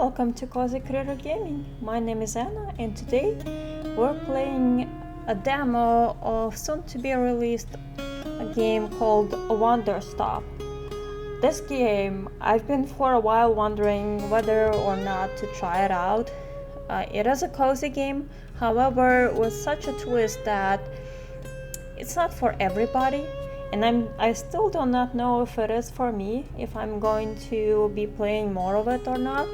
welcome to Cozy Creator Gaming. My name is Anna and today we're playing a demo of soon-to-be released a game called Wanderstop. This game, I've been for a while wondering whether or not to try it out. It is a cozy game, however with such a twist that it's not for everybody. And I still do not know if it is for me, if I'm going to be playing more of it or not.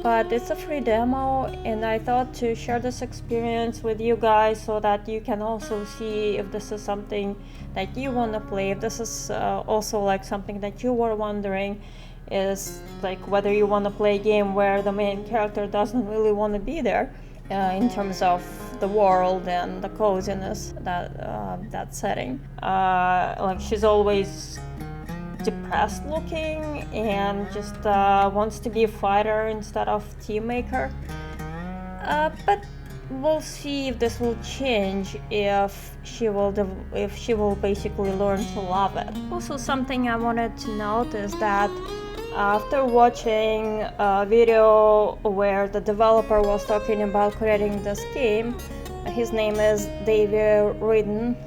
But it's a free demo and I thought to share this experience with you guys so that you can also see if this is something that you want to play. If this is also like something that you were wondering, is like whether you want to play a game where the main character doesn't really want to be there in terms of the world and the coziness that setting. Like she's always depressed looking and just wants to be a fighter instead of team maker. But we'll see if this will change if she will basically learn to love it. Also, something I wanted to note is that after watching a video where the developer was talking about creating this game, his name is Davey Wreden,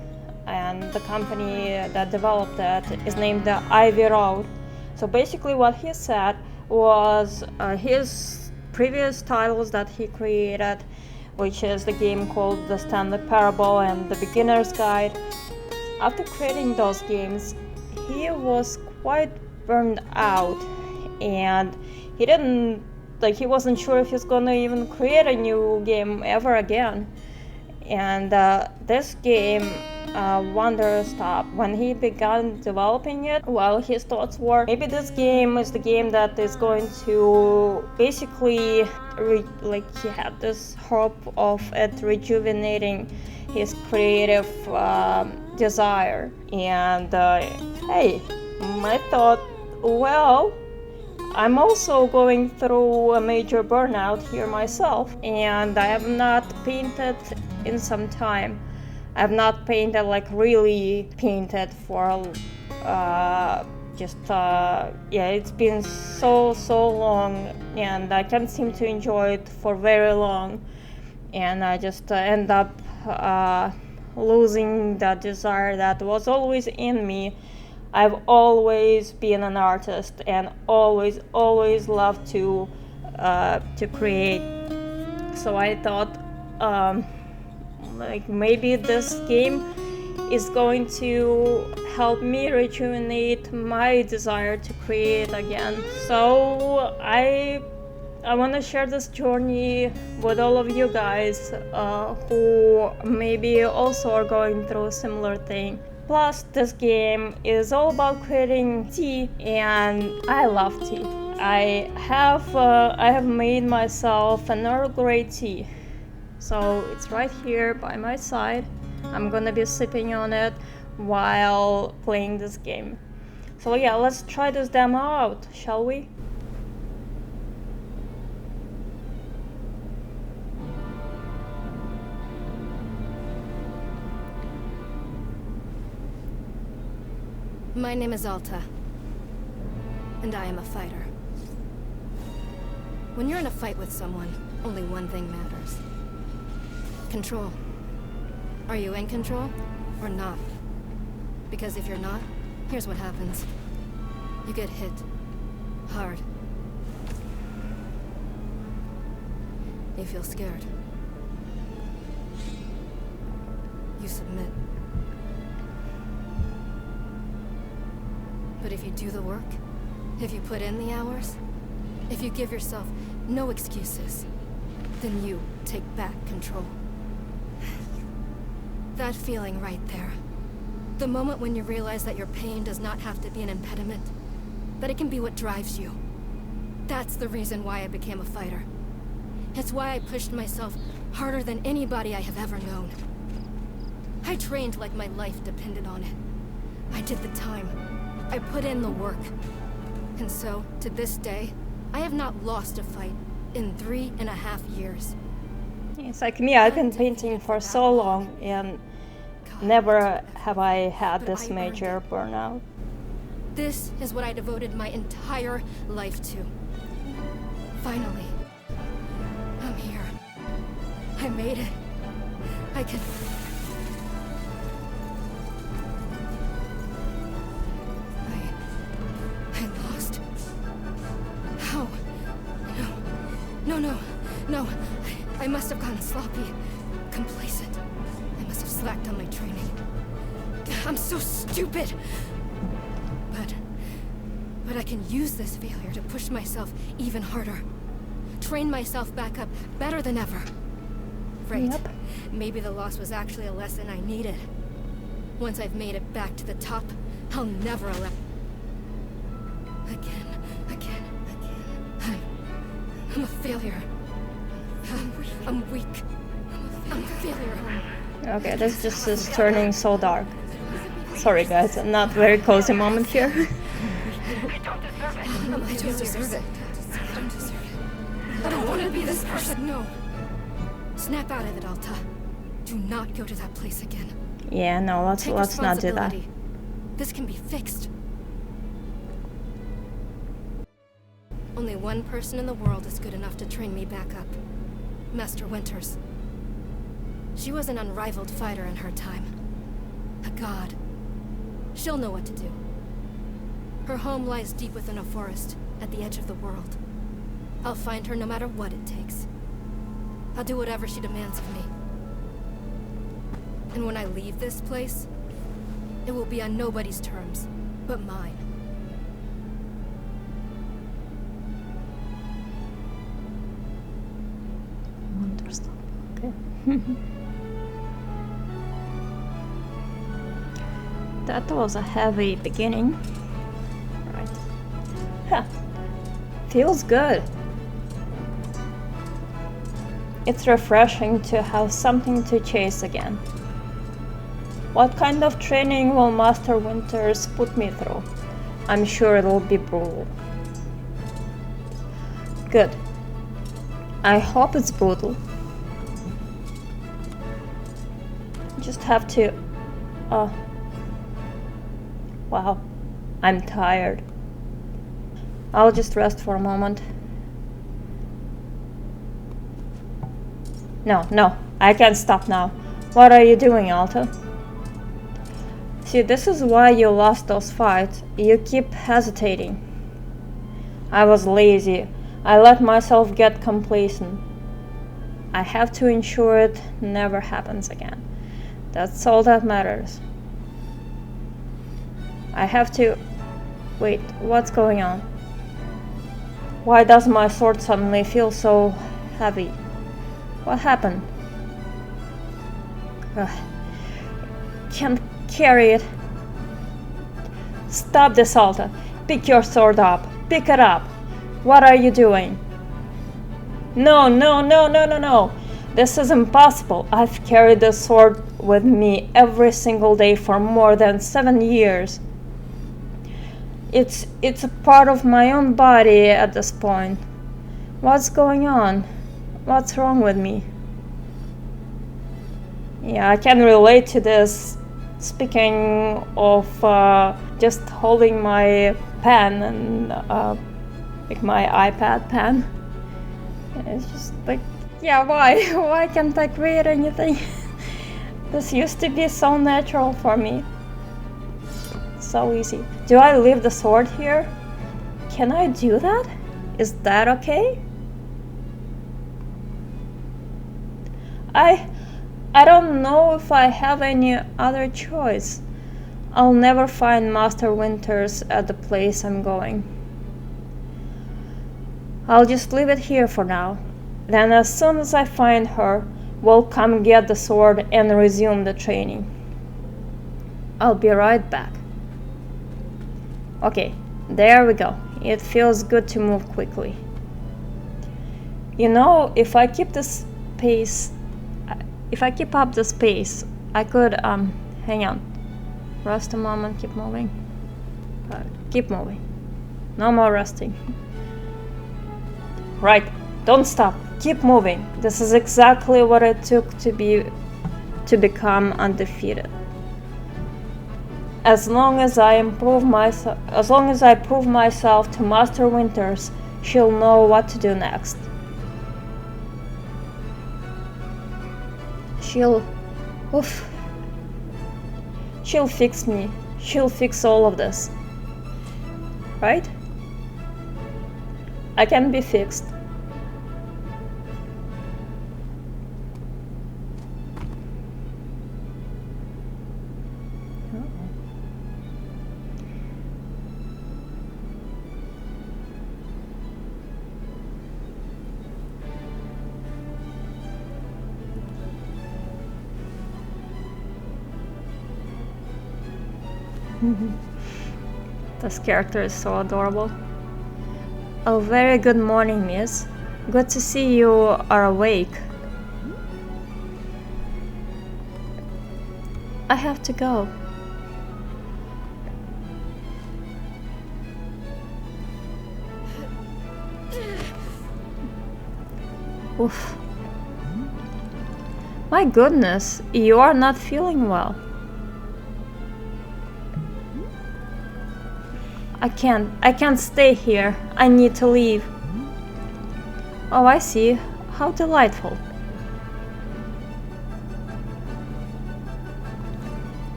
and the company that developed it is named the Ivy Road. So basically what he said was his previous titles that he created, which is the game called the Stanley Parable and the Beginner's Guide. After creating those games, he was quite burned out and he wasn't sure if he's gonna even create a new game ever again. And this game, Wanderstop, when he began developing it, well, his thoughts were maybe this game is the game that is going to basically he had this hope of it rejuvenating his creative desire. And hey, I thought, well, I'm also going through a major burnout here myself, and I have not painted in some time. I have not painted, like really painted for it's been so long, and I can't seem to enjoy it for very long, and I just end up losing that desire that was always in me. I've always been an artist and always loved to create. So I thought like maybe this game is going to help me rejuvenate my desire to create again. So I want to share this journey with all of you guys who maybe also are going through a similar thing. Plus, this game is all about creating tea, and I love tea. I have made myself an Earl Grey tea, so it's right here by my side. I'm gonna be sipping on it while playing this game. So yeah, let's try this demo out, shall we? My name is Alta, and I am a fighter. When you're in a fight with someone, only one thing matters. Control. Are you in control, or not? Because if you're not, here's what happens. You get hit. Hard. You feel scared. You submit. But if you do the work, if you put in the hours, if you give yourself no excuses, then you take back control. That feeling right there. The moment when you realize that your pain does not have to be an impediment, that it can be what drives you. That's the reason why I became a fighter. It's why I pushed myself harder than anybody I have ever known. I trained like my life depended on it. I did the time. I put in the work. And so, to this day, I have not lost a fight in 3.5 years. It's like me, I've been painting for so long and never have I had this major burnout. This is what I devoted my entire life to. Finally. I'm here. I made it. I can... I lost. How? No. I must have gotten sloppy. Complacent. I must have slacked on my training. I'm so stupid! But I can use this failure to push myself even harder. Train myself back up better than ever. Right. Yep. Maybe the loss was actually a lesson I needed. Once I've made it back to the top, I'll never allow... Again. I'm a failure. I'm weak. I'm a failure. Okay, this just is turning so dark. Sorry guys, a not very cozy moment here. I don't deserve it. I don't want to be this person. No. Snap out of it, Alta. Do not go to that place again. Yeah, no, let's not do that. This can be fixed. Only one person in the world is good enough to train me back up. Master Winters. She was an unrivaled fighter in her time. A god. She'll know what to do. Her home lies deep within a forest, at the edge of the world. I'll find her no matter what it takes. I'll do whatever she demands of me. And when I leave this place, it will be on nobody's terms, but mine. Wanderstop. Okay. That was a heavy beginning. Right. Huh. Feels good. It's refreshing to have something to chase again. What kind of training will Master Winters put me through? I'm sure it'll be brutal. Good. I hope it's brutal. Just have to... Wow. I'm tired. I'll just rest for a moment. No, I can't stop now. What are you doing, Alta? See, this is why you lost those fights. You keep hesitating. I was lazy. I let myself get complacent. I have to ensure it never happens again. That's all that matters. I have to... Wait, what's going on? Why does my sword suddenly feel so heavy? What happened? Can't carry it. Stop this, Alta. Pick your sword up. Pick it up. What are you doing? No. This is impossible. I've carried this sword with me every single day for more than 7 years. It's a part of my own body at this point. What's going on? What's wrong with me? Yeah, I can relate to this. Speaking of just holding my pen and like my iPad pen, it's just like, yeah, why can't I create anything? This used to be so natural for me. So easy. Do I leave the sword here? Can I do that? Is that okay? I don't know if I have any other choice. I'll never find Master Winters at the place I'm going. I'll just leave it here for now. Then as soon as I find her, we'll come get the sword and resume the training. I'll be right back. Okay, there we go. It feels good to move quickly. You know, if I keep this pace... If I keep up this pace, I could, hang on. Rest a moment, keep moving. Keep moving. No more resting. Right, don't stop, keep moving. This is exactly what it took to become undefeated. As long as I prove myself to Master Winters, she'll know what to do next. She'll fix me. She'll fix all of this. Right? I can be fixed. This character is so adorable. Oh, very good morning, miss. Good to see you are awake. I have to go. Oof. My goodness, you are not feeling well. I can't stay here. I need to leave. Oh, I see. How delightful.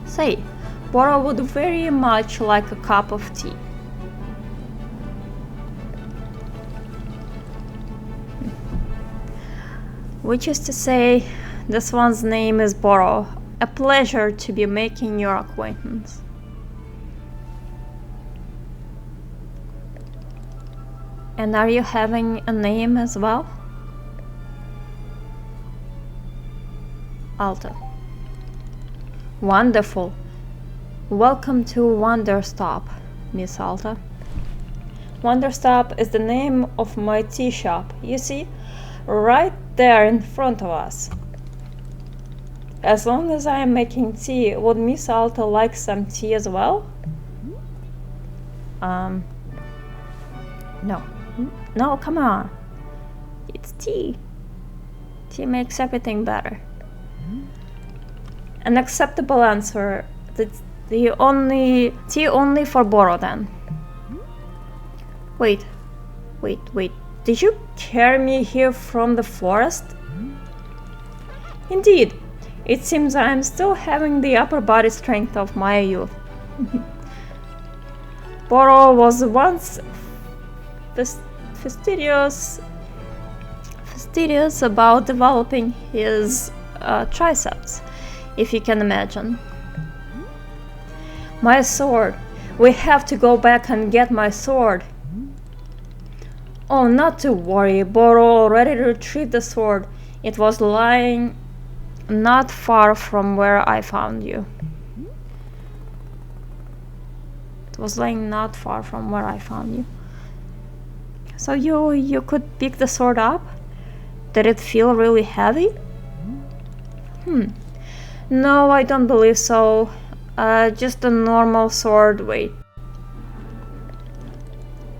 Say, Bora would very much like a cup of tea. Which is to say, this one's name is Bora. A pleasure to be making your acquaintance. And are you having a name as well? Alta. Wonderful. Welcome to Wanderstop, Miss Alta. Wanderstop is the name of my tea shop. You see, right there in front of us. As long as I am making tea, would Miss Alta like some tea as well? No. No, come on. It's tea. Tea makes everything better. An acceptable answer. Tea only for Boro then. Wait. Did you carry me here from the forest? Indeed. It seems I am still having the upper body strength of my youth. Boro was once fastidious about developing his triceps, if you can imagine. My sword. We have to go back and get my sword. Oh, not to worry. Boro already retrieved the sword. It was lying not far from where I found you. It was lying not far from where I found you. So you could pick the sword up? Did it feel really heavy? No, I don't believe so. Just a normal sword weight.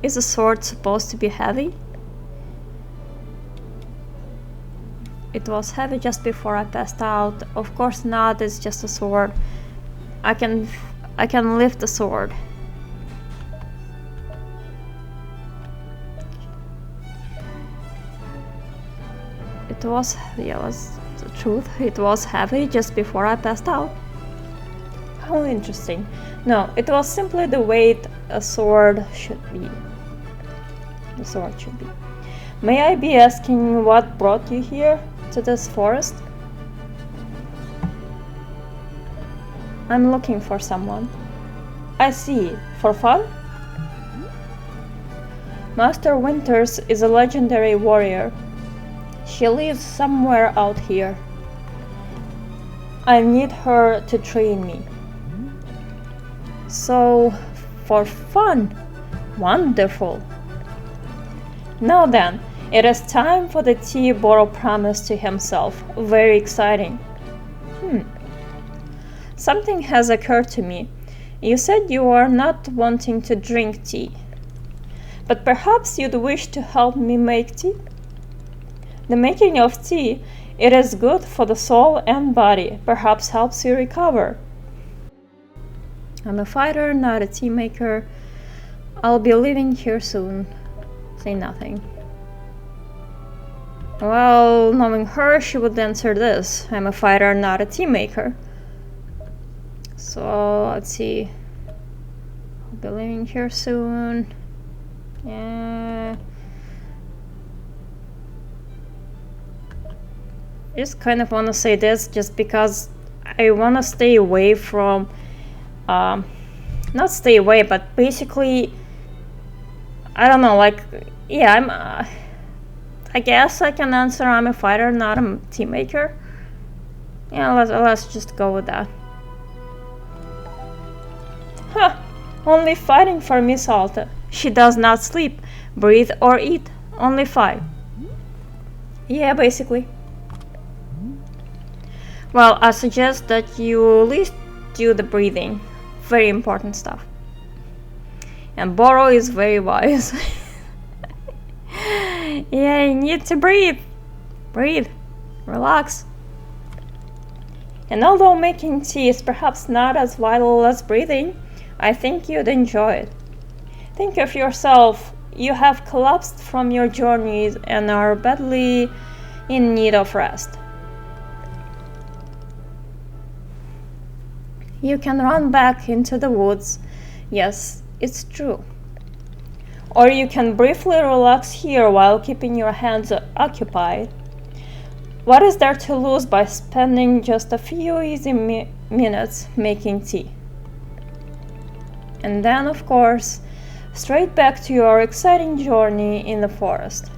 Is a sword supposed to be heavy? It was heavy just before I passed out. Of course not, it's just a sword. I can lift the sword. It was the truth. It was heavy just before I passed out. How interesting. No, it was simply the weight a sword should be. The sword should be. May I be asking what brought you here to this forest? I'm looking for someone. I see. For fun? Master Winters is a legendary warrior. She lives somewhere out here. I need her to train me. So, for fun. Wonderful. Now then, it is time for the tea Boro promised to himself. Very exciting. Something has occurred to me. You said you are not wanting to drink tea. But perhaps you'd wish to help me make tea? The making of tea, it is good for the soul and body, perhaps helps you recover. I'm a fighter, not a tea maker. I'll be leaving here soon. Say nothing. Well, knowing her, she would answer this. I'm a fighter, not a tea maker. So, let's see. I'll be leaving here soon. Yeah. I just kind of want to say this just because I want to stay away from... not stay away, but basically... I don't know, like... Yeah, I'm... I guess I can answer I'm a fighter, not a tea maker. Yeah, let's just go with that. Huh. Only fighting for Miss Alta. She does not sleep, breathe, or eat. Only fight. Yeah, basically. Well, I suggest that you at least do the breathing. Very important stuff. And Boro is very wise. Yeah, you need to breathe. Breathe. Relax. And although making tea is perhaps not as vital as breathing, I think you'd enjoy it. Think of yourself. You have collapsed from your journeys and are badly in need of rest. You can run back into the woods. Yes, it's true. Or you can briefly relax here while keeping your hands occupied. What is there to lose by spending just a few easy minutes making tea? And then, of course, straight back to your exciting journey in the forest.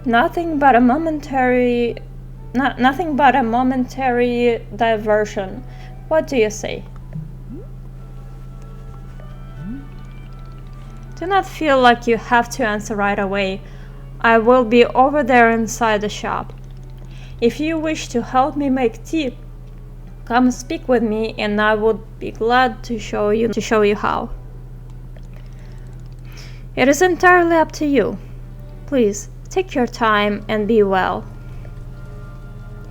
Nothing but a momentary diversion. What do you say? Do not feel like you have to answer right away. I will be over there inside the shop. If you wish to help me make tea, come speak with me and I would be glad to show you how. It is entirely up to you. Please, take your time and be well.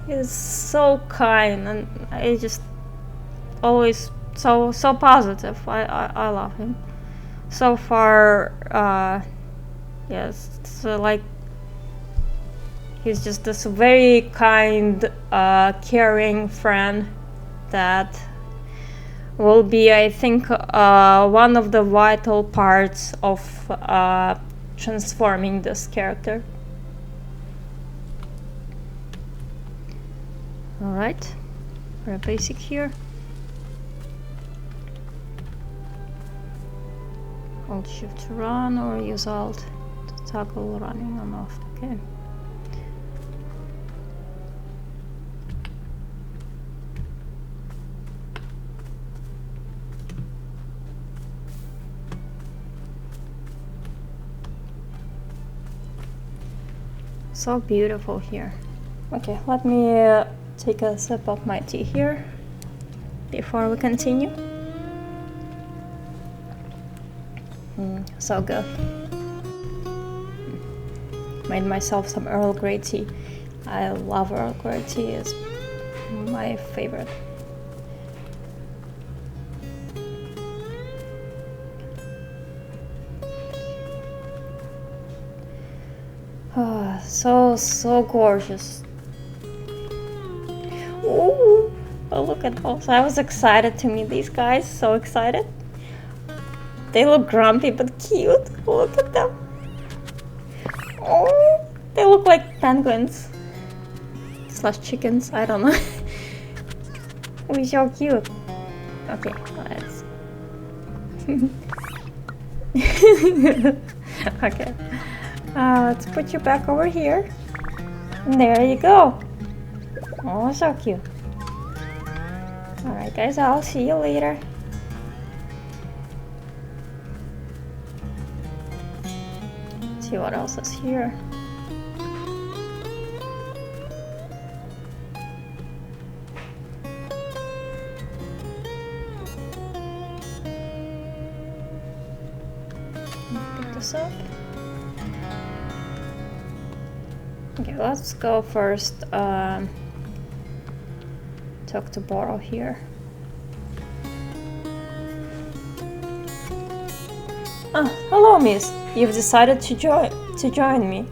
He is so kind and I just always so positive. I love him. So far, yes, so like he's just this very kind, caring friend that will be, I think, one of the vital parts of transforming this character. Alright, very basic here. Hold shift to run or use alt to toggle running on off. Okay. So beautiful here. Okay, let me take a sip of my tea here before we continue. So good. Made myself some Earl Grey tea. I love Earl Grey tea, it's my favorite. Oh, so gorgeous. Ooh, oh, look at those. I was excited to meet these guys, so excited. They look grumpy but cute. Look at them. Oh, they look like penguins. Slash chickens, I don't know. Oh, so cute. Okay, let's... Okay. Let's put you back over here. And there you go. Oh, so cute. Alright guys, I'll see you later. See what else is here. Pick this up. Okay, let's go first. Talk to Boro here. Ah, hello, miss. you've decided to join me.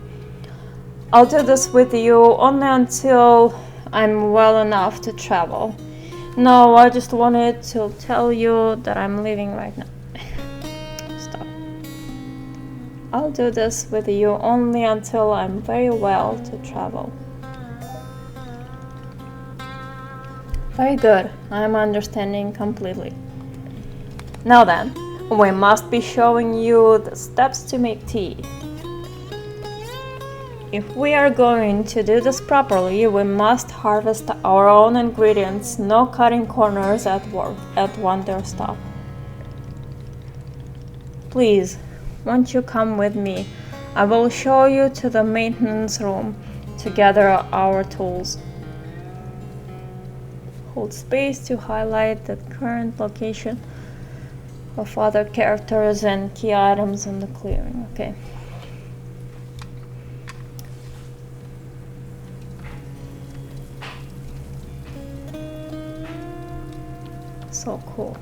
I'll do this with you only until I'm well enough to travel. No, I just wanted to tell you that I'm leaving right now. Stop. I'll do this with you only until I'm very well to travel. Very good. I'm understanding completely. Now then, we must be showing you the steps to make tea. If we are going to do this properly, we must harvest our own ingredients, no cutting corners at Wanderstop. Please, won't you come with me? I will show you to the maintenance room to gather our tools. Hold space to highlight the current location of other characters and key items in the clearing. Okay. So cool.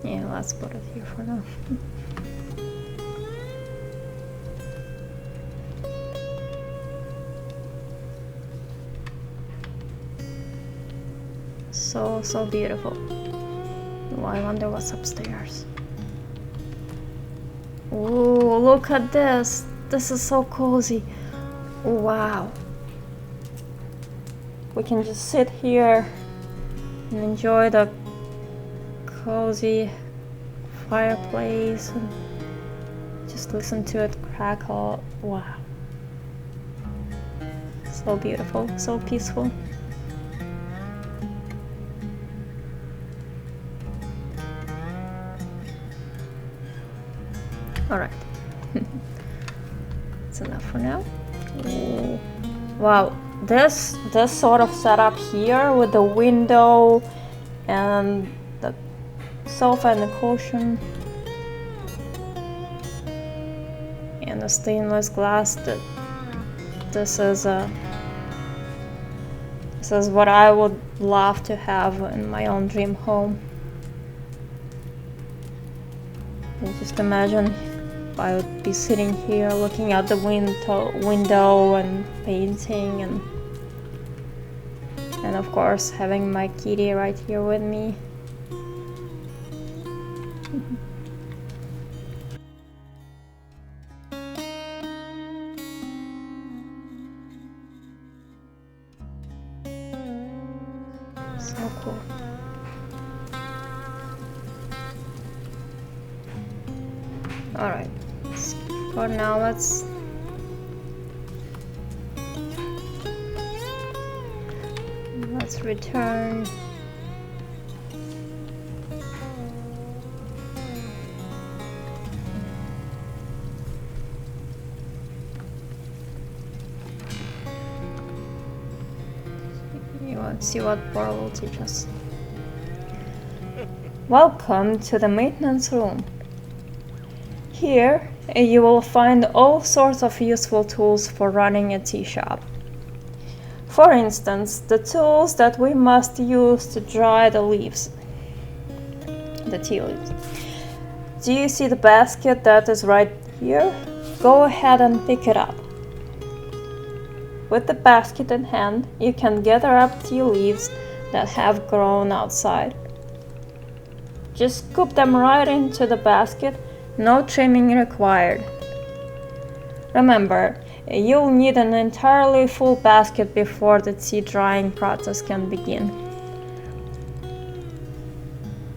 Yeah, let's put it here for now. So beautiful. Oh, I wonder what's upstairs. Oh, look at this. This is so cozy. Wow. We can just sit here and enjoy the cozy fireplace and just listen to it crackle. Wow. So beautiful, so peaceful. Alright. That's enough for now. Ooh. Wow, this sort of setup here with the window and the sofa and the cushion and the stainless glass, this is what I would love to have in my own dream home. And just imagine I would be sitting here looking out the window and painting and of course having my kitty right here with me. So cool. Alright, for now let's return. Let's see what Bora will teach us. Welcome to the maintenance room. Here, you will find all sorts of useful tools for running a tea shop. For instance, the tools that we must use to dry the tea leaves. Do you see the basket that is right here? Go ahead and pick it up. With the basket in hand, you can gather up tea leaves that have grown outside. Just scoop them right into the basket. No trimming required. Remember, you'll need an entirely full basket before the tea drying process can begin.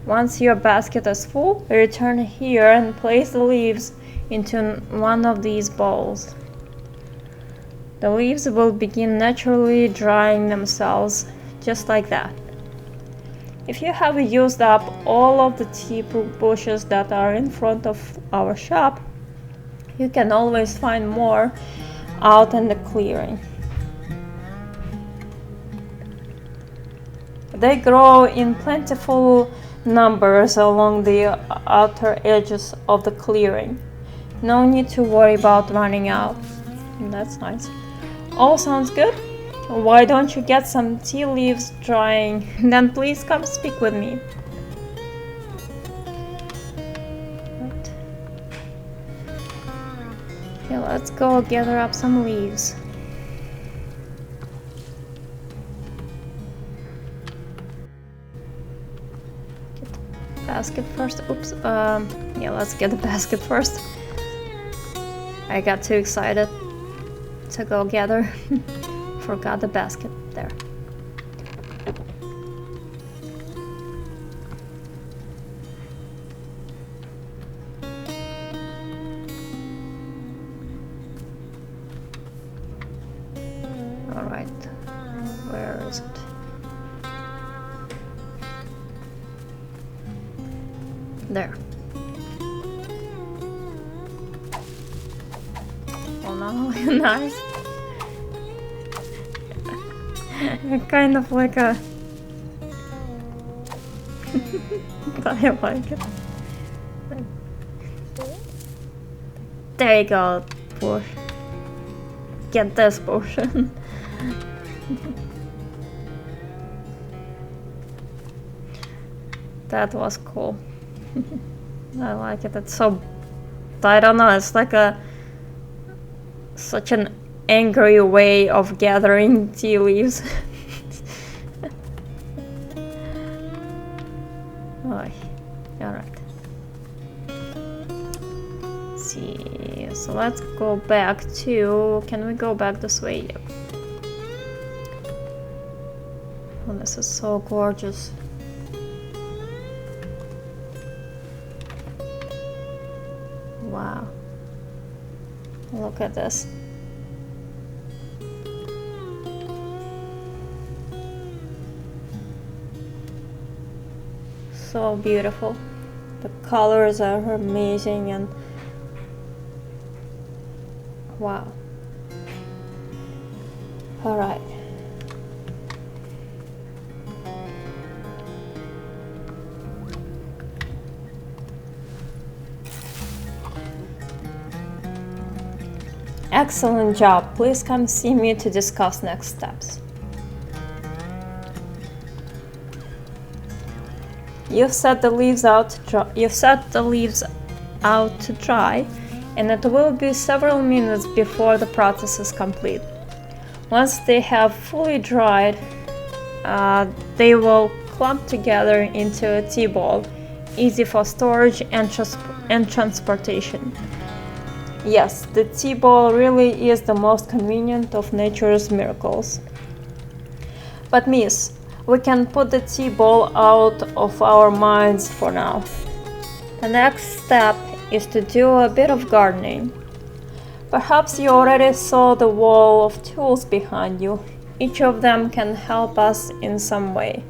Once your basket is full, return here and place the leaves into one of these bowls. The leaves will begin naturally drying themselves, just like that. If you have used up all of the tea bushes that are in front of our shop, you can always find more out in the clearing. They grow in plentiful numbers along the outer edges of the clearing. No need to worry about running out. That's nice. All sounds good? Why don't you get some tea leaves drying? Then please come speak with me. Right. Okay, let's go gather up some leaves. Get the basket first. Oops. Yeah, let's get the basket first. I got too excited to go gather. Forgot the basket there. All right, where is it? There. Oh no, nice. Kind of like a but I like it. There you go, bush. Get this portion. That was cool. I like it. It's so, I don't know, it's like such an angry way of gathering tea leaves. Alright. See, so let's go back to, can we go back this way? Yep. Oh, this is so gorgeous. Wow. Look at this. So beautiful. The colors are amazing and wow. All right. Excellent job. Please come see me to discuss next steps. You've set the leaves out to dry, and it will be several minutes before the process is complete. Once they have fully dried, they will clump together into a tea ball, easy for storage and transportation. Yes, the tea ball really is the most convenient of nature's miracles. But miss, we can put the tea ball out of our minds for now. The next step is to do a bit of gardening. Perhaps you already saw the wall of tools behind you. Each of them can help us in some way.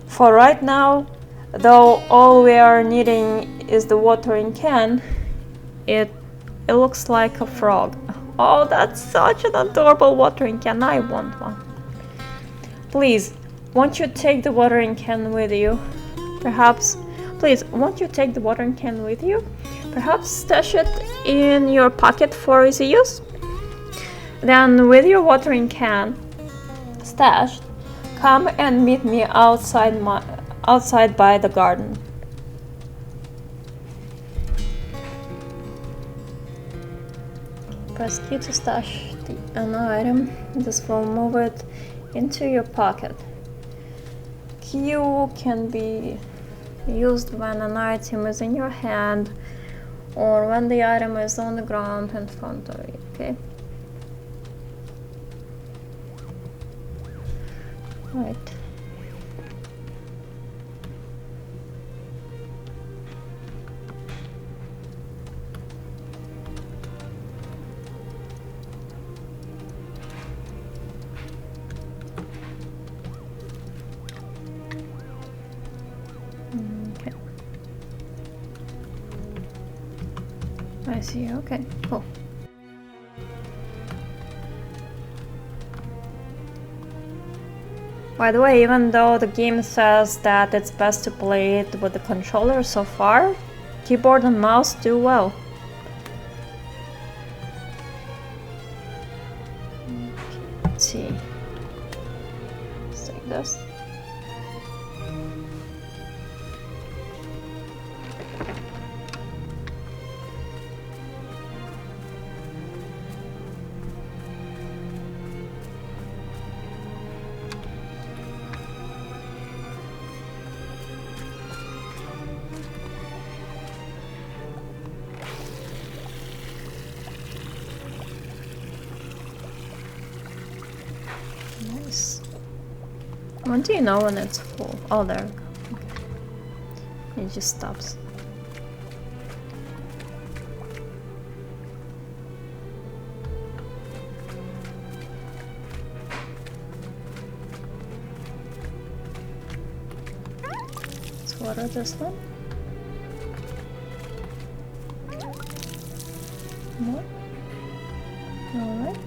For right now, though, all we are needing is the watering can. It looks like a frog. Oh, that's such an adorable watering can. I want one. Please, won't you take the watering can with you? Perhaps stash it in your pocket for easy use? Then with your watering can stashed, come and meet me outside by the garden. Press Q to stash an item. This will move it into your pocket. Q can be used when an item is in your hand or when the item is on the ground in front of you, okay? Right. I see, okay, cool. By the way, even though the game says that it's best to play it with the controller so far, keyboard and mouse do well. see. Let's take this. Nice. When do you know when it's full? Oh, there. Okay. It just stops. Let's water this one. More. Alright.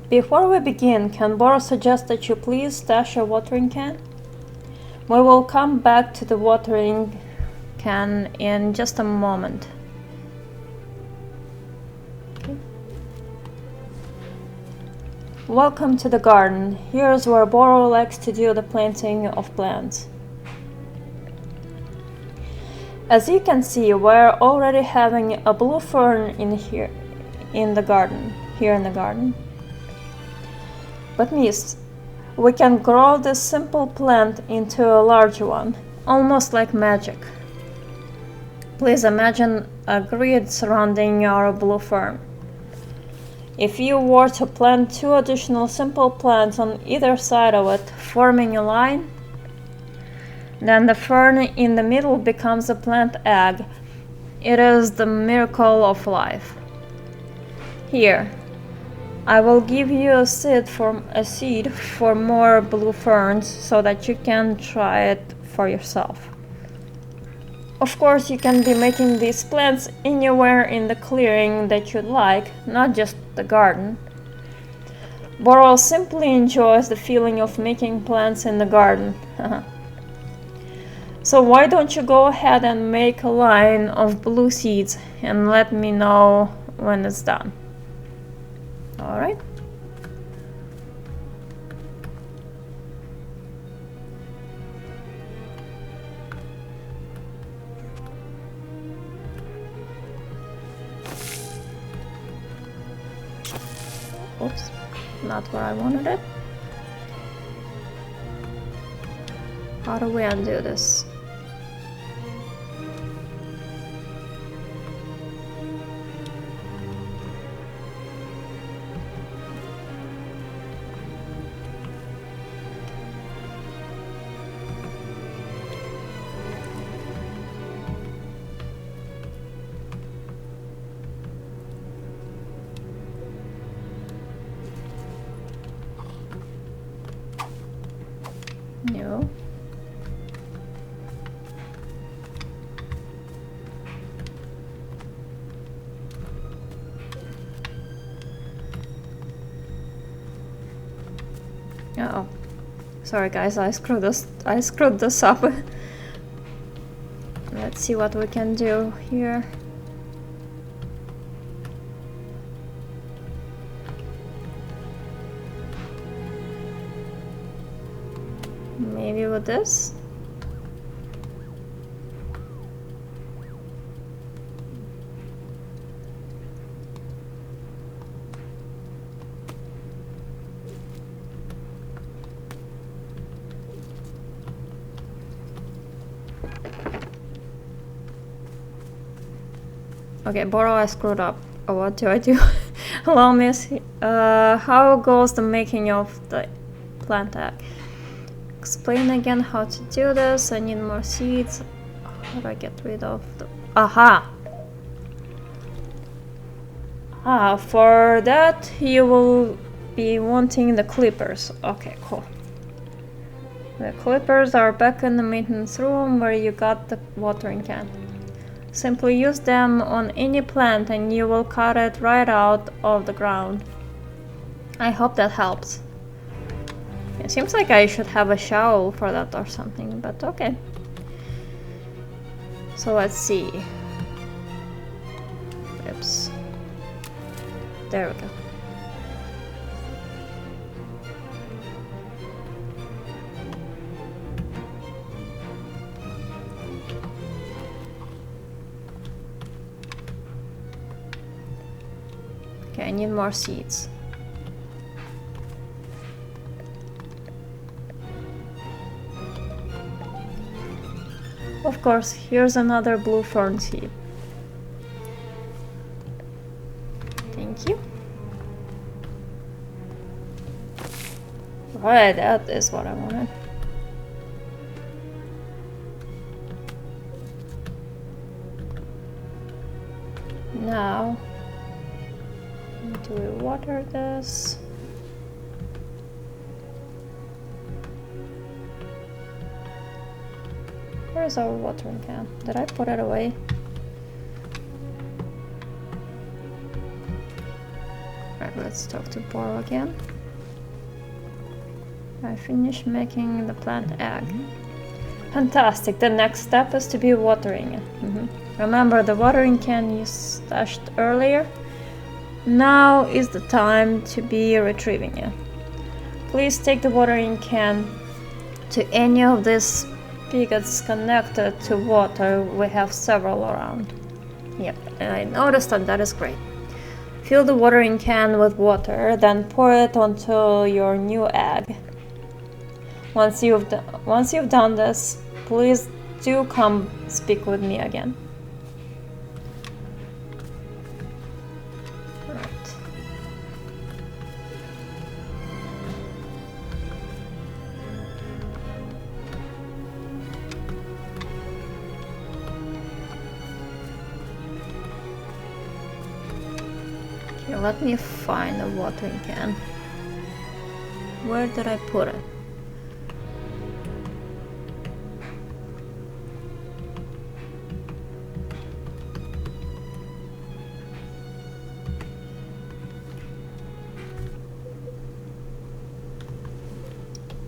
Before we begin, can Boro suggest that you please stash a watering can? We will come back to the watering can in just a moment. Okay. Welcome to the garden. Here's where Boro likes to do the planting of plants. As you can see, we're already having a blue fern here in the garden. But miss, we can grow this simple plant into a large one, almost like magic. Please imagine a grid surrounding your blue fern. If you were to plant 2 additional simple plants on either side of it, forming a line, then the fern in the middle becomes a plant egg. It is the miracle of life. Here, I will give you a seed for more blue ferns so that you can try it for yourself. Of course, you can be making these plants anywhere in the clearing that you'd like, not just the garden. Boro simply enjoys the feeling of making plants in the garden. So why don't you go ahead and make a line of blue seeds and let me know when it's done. Alright. Oops, not where I wanted it. How do we undo this? No. Uh-oh. Sorry guys, I screwed this up. Let's see what we can do here. Maybe with this? Okay, Boro, I screwed up. Oh, what do I do? Allow me. How goes the making of the plant egg? Explain again how to do this. I need more seeds. How do I get rid of the... Aha! For that you will be wanting the clippers. Okay, cool. The clippers are back in the maintenance room where you got the watering can. Simply use them on any plant and you will cut it right out of the ground. I hope that helps. It seems like I should have a shovel for that or something, but okay. So let's see. Oops. There we go. Okay, I need more seeds. Of course, here's another blue fern seed. Thank you. Right, that is what I wanted. Now, do we water this? Where's our watering can? Did I put it away? Right, let's talk to Brew again. I finished making the plant egg. Fantastic, the next step is to be watering it. Remember the watering can you stashed earlier? Now is the time to be retrieving it. Please take the watering can to any of these spigots connected to water. We have several around. Yep, I noticed that is great. Fill the watering can with water, then pour it onto your new egg. Once you've done this, please do come speak with me again. Right. Okay, let me find a watering can. Where did I put it?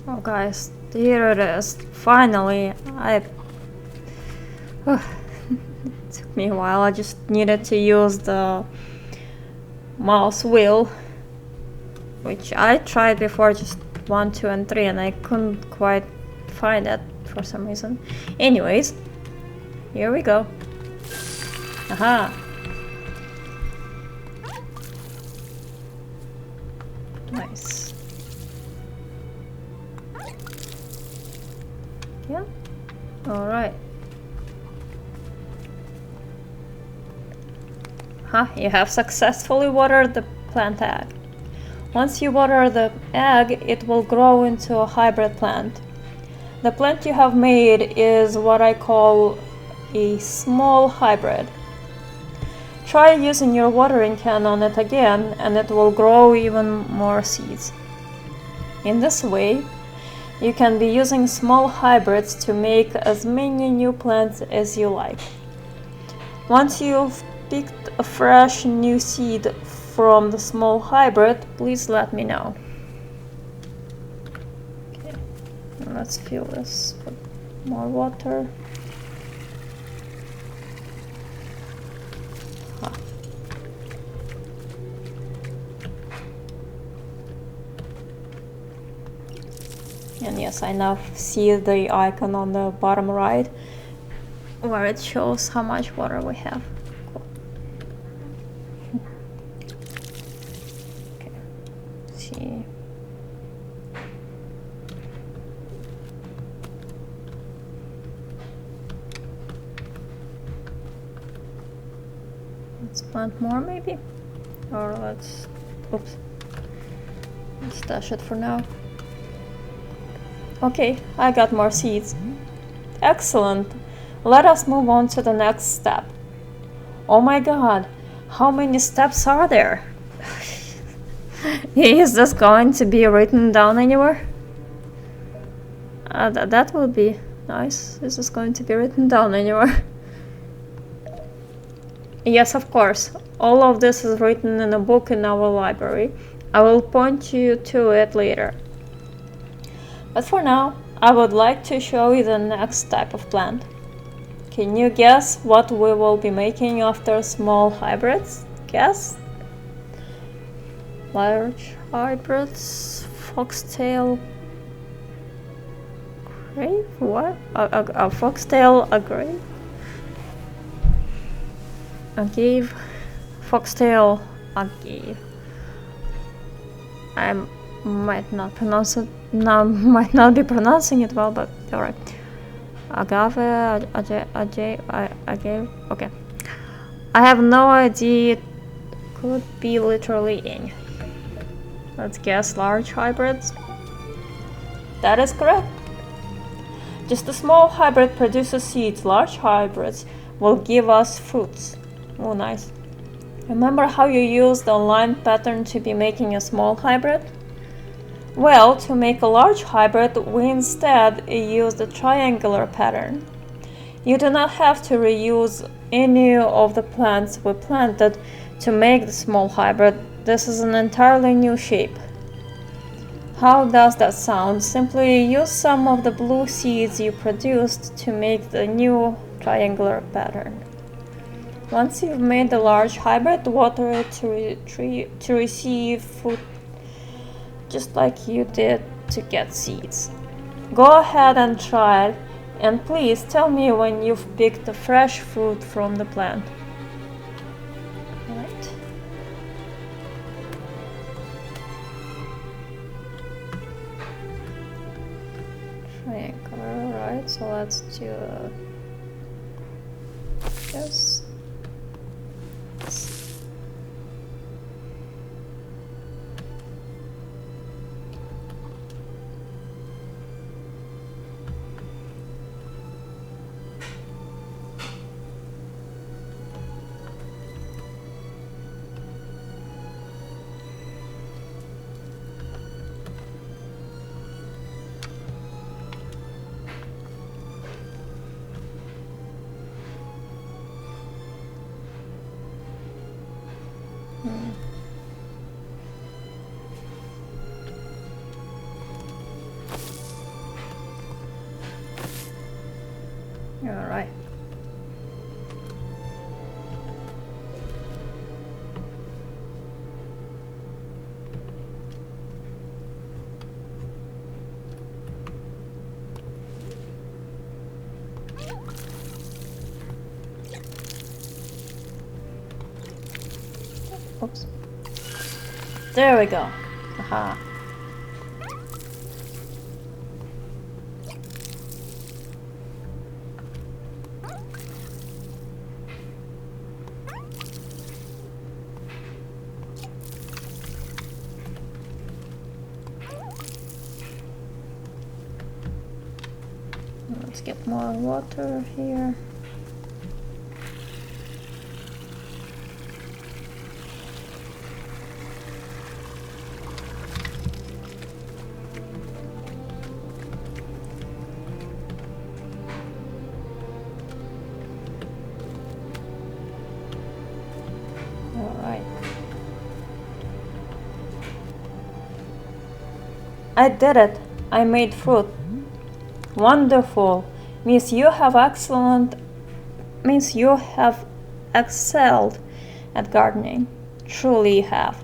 Oh guys, here it is. Finally, it took me a while. I just needed to use the mouse wheel, which I tried before, just 1, 2, and 3, and I couldn't quite find it for some reason. Anyways, here we go. Aha! Nice. Yeah. All right. You have successfully watered the plant egg. Once you water the egg, it will grow into a hybrid plant. The plant you have made is what I call a small hybrid. Try using your watering can on it again, and it will grow even more seeds. In this way, you can be using small hybrids to make as many new plants as you like. Once you've picked a fresh new seed from the small hybrid, please let me know. Okay, let's fill this with more water. And yes, I now see the icon on the bottom right where it shows how much water we have. Cool. Okay, let's see. Let's plant more maybe? Or let's stash it for now. Okay, I got more seeds. Excellent. Let us move on to the next step. Oh my god, how many steps are there? Is this going to be written down anywhere? That would be nice. Is this going to be written down anywhere? Yes, of course. All of this is written in a book in our library. I will point you to it later. But for now, I would like to show you the next type of plant. Can you guess what we will be making after small hybrids? Guess? Large hybrids, foxtail grave? What? A foxtail agave? Agave? Foxtail agave. I might not pronounce it. No, might not be pronouncing it well, but alright. Agave, agave. Okay. I have no idea. It could be literally any. Let's guess large hybrids. That is correct. Just a small hybrid produces seeds. Large hybrids will give us fruits. Oh, nice. Remember how you used the line pattern to be making a small hybrid? Well, to make a large hybrid, we instead use the triangular pattern. You do not have to reuse any of the plants we planted to make the small hybrid. This is an entirely new shape. How does that sound? Simply use some of the blue seeds you produced to make the new triangular pattern. Once you've made the large hybrid, water it to receive food, just like you did to get seeds. Go ahead and try it, and please tell me when you've picked the fresh fruit from the plant. Right. Triangular, right? So let's do this. All right. Oops. There we go. Aha. Let's get more water here. I did it. I made fruit. Wonderful. Means you have excelled at gardening. Truly you have.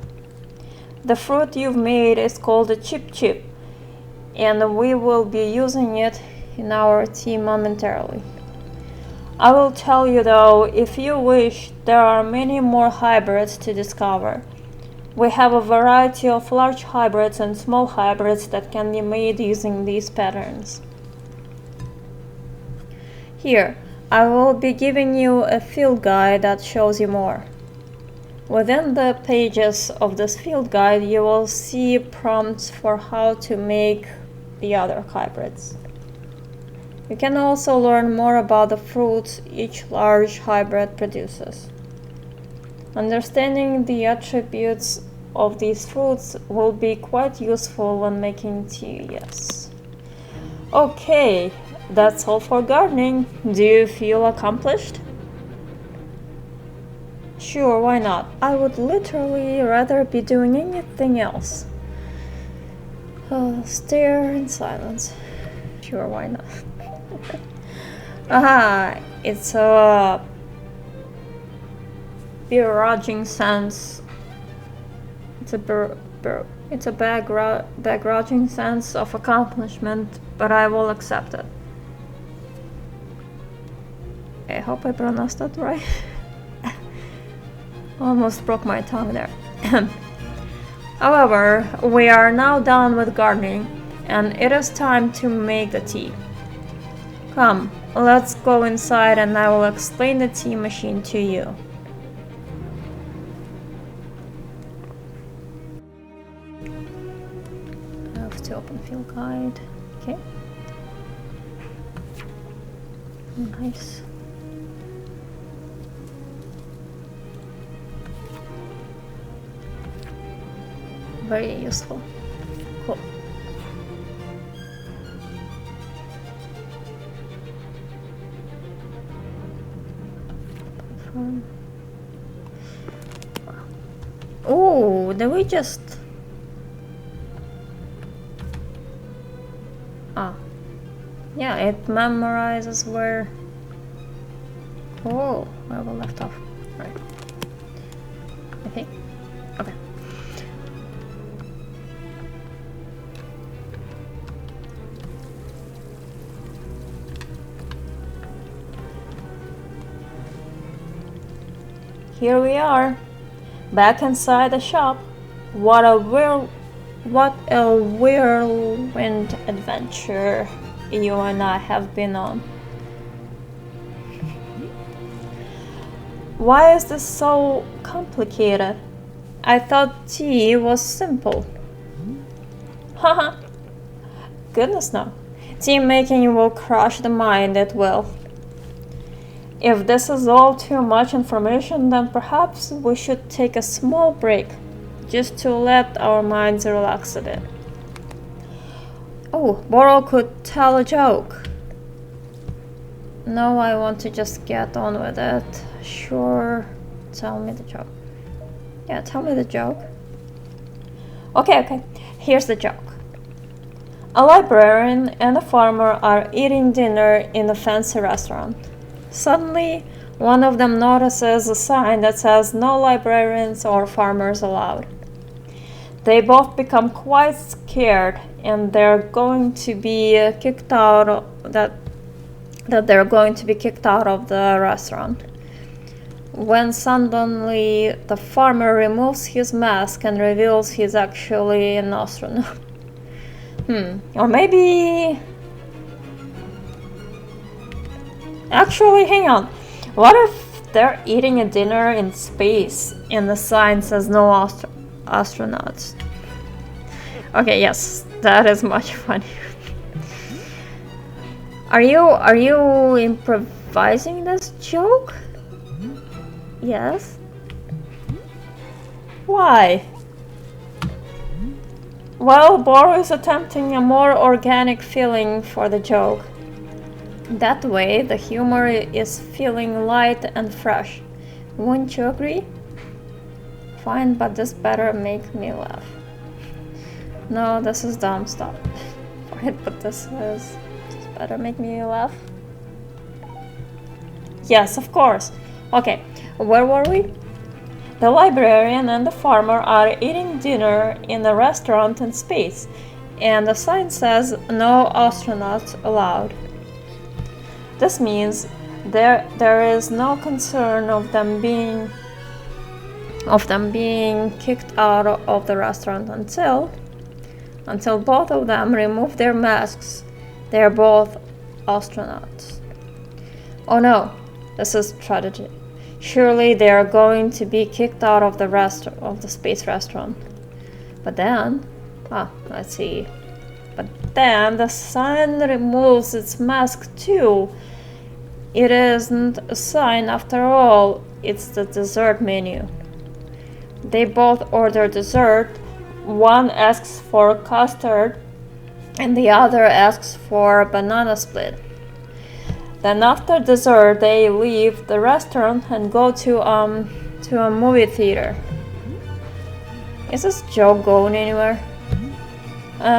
The fruit you've made is called a chip chip, and we will be using it in our tea momentarily. I will tell you though, if you wish, there are many more hybrids to discover. We have a variety of large hybrids and small hybrids that can be made using these patterns. Here, I will be giving you a field guide that shows you more. Within the pages of this field guide, you will see prompts for how to make the other hybrids. You can also learn more about the fruits each large hybrid produces. Understanding the attributes of these fruits will be quite useful when making tea, yes. Okay, that's all for gardening. Do you feel accomplished? Sure, why not? I would literally rather be doing anything else. Stare in silence. Sure, why not? Aha! It's a begrudging sense. It's a begrudging sense of accomplishment, but I will accept it. I hope I pronounced that right. Almost broke my tongue there. However, we are now done with gardening, and it is time to make the tea. Come, let's go inside and I will explain the tea machine to you. I have to open field guide. Okay. Nice. Very useful. Cool. Oh, did we just... Ah. Yeah, it memorizes where... Oh, where we left off. Right. Okay. Okay. Here we are, back inside the shop. What a whirlwind adventure you and I have been on. Why is this so complicated? I thought tea was simple. Haha. Goodness no. Tea making will crush the mind, it will. If this is all too much information, then perhaps we should take a small break, just to let our minds relax a bit. Oh, Boro could tell a joke. No, I want to just get on with it. Sure, tell me the joke. Yeah, tell me the joke. Okay, here's the joke. A librarian and a farmer are eating dinner in a fancy restaurant. Suddenly, one of them notices a sign that says no librarians or farmers allowed. They both become quite scared and they're going to be kicked out that they're going to be kicked out of the restaurant. When suddenly the farmer removes his mask and reveals he's actually an astronaut. Or maybe... Actually, hang on. What if they're eating a dinner in space and the sign says no astronauts? Okay, yes, that is much funnier. Are you improvising this joke? Yes. Why? Well, Boro is attempting a more organic feeling for the joke. That way, the humor is feeling light and fresh. Wouldn't you agree? Fine, but this better make me laugh. No, this is dumb stuff. Fine, but this better make me laugh. Yes, of course. Okay, where were we? The librarian and the farmer are eating dinner in a restaurant in space, and the sign says no astronauts allowed. This means there is no concern of them being kicked out of the restaurant until both of them remove their masks. They are both astronauts. Oh no, this is tragedy. Surely they are going to be kicked out of the space restaurant. But then, let's see. But then the sign removes its mask too. It isn't a sign after all, it's the dessert menu. They both order dessert. One asks for custard and the other asks for banana split. Then after dessert they leave the restaurant and go to to a movie theater. Is this joke going anywhere?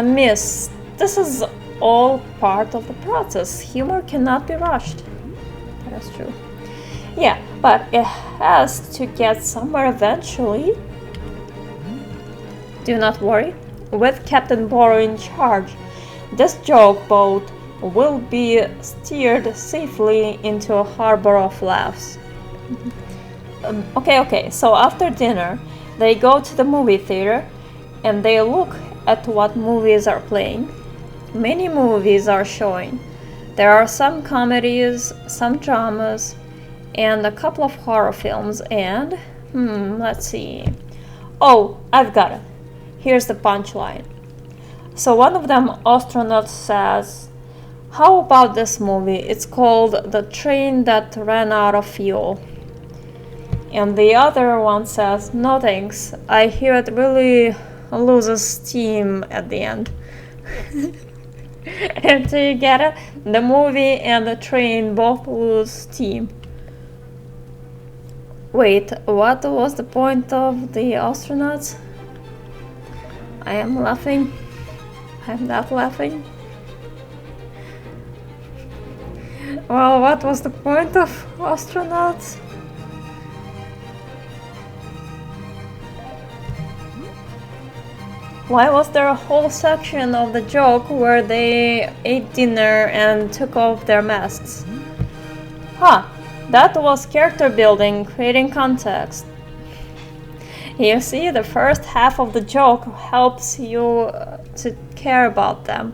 Miss, this is all part of the process. Humor cannot be rushed. That is true. Yeah, but it has to get somewhere eventually. Do not worry. With Captain Borrow in charge, this joke boat will be steered safely into a harbor of laughs. Okay, so after dinner, they go to the movie theater and they look at what movies are playing. Many movies are showing. There are some comedies, some dramas, and a couple of horror films and... let's see... Oh, I've got it. Here's the punchline. So one of them astronauts says, "How about this movie? It's called The Train That Ran Out of Fuel." And the other one says, "No thanks. I hear it really loses steam at the end." And so you get it? The movie and the train both lose steam. Wait, what was the point of the astronauts? I am laughing. I'm not laughing. Well, what was the point of astronauts? Why was there a whole section of the joke where they ate dinner and took off their masks? That was character building, creating context. You see, the first half of the joke helps you to care about them.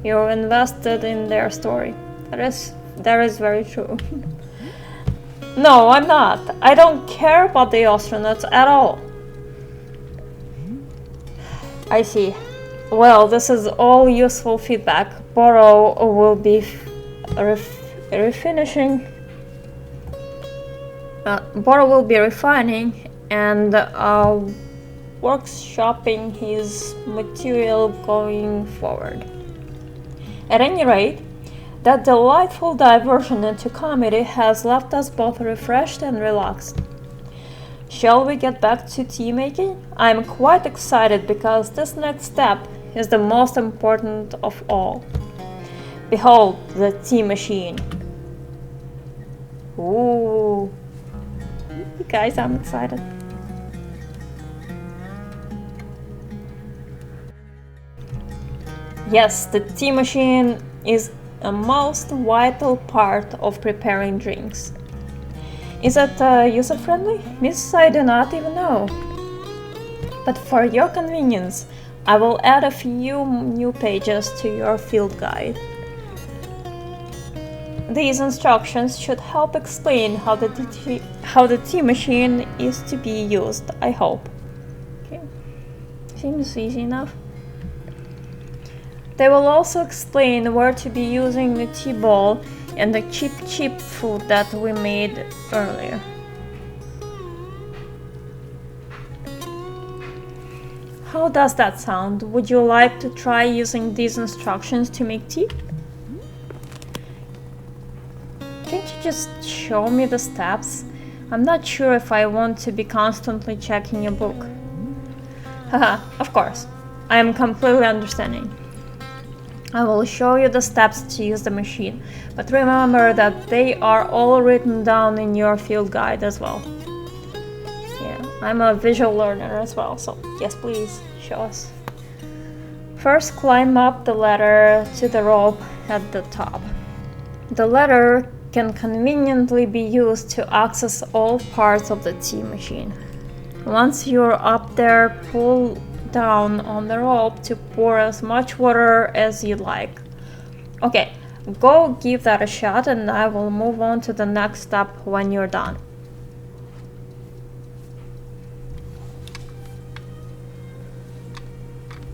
You're invested in their story. That is very true. No, I'm not. I don't care about the astronauts at all. I see. Well, this is all useful feedback. Borrow will be refining and workshopping his material going forward. At any rate, that delightful diversion into comedy has left us both refreshed and relaxed. Shall we get back to tea making? I'm quite excited because this next step is the most important of all. Behold, the tea machine. Ooh. Guys, I'm excited. Yes, the tea machine is a most vital part of preparing drinks. Is it user-friendly? Miss, I do not even know. But for your convenience, I will add a few new pages to your field guide. These instructions should help explain how the tea machine is to be used, I hope. Okay. Seems easy enough. They will also explain where to be using the tea ball and the cheap food that we made earlier. How does that sound? Would you like to try using these instructions to make tea? Can't you just show me the steps? I'm not sure if I want to be constantly checking a book. Haha, of course. I am completely understanding. I will show you the steps to use the machine, but remember that they are all written down in your field guide as well. Yeah, I'm a visual learner as well, so yes, please, show us. First, climb up the ladder to the rope at the top. The ladder can conveniently be used to access all parts of the tea machine. Once you're up there, pull down on the rope to pour as much water as you like. Okay, go give that a shot and I will move on to the next step when you're done.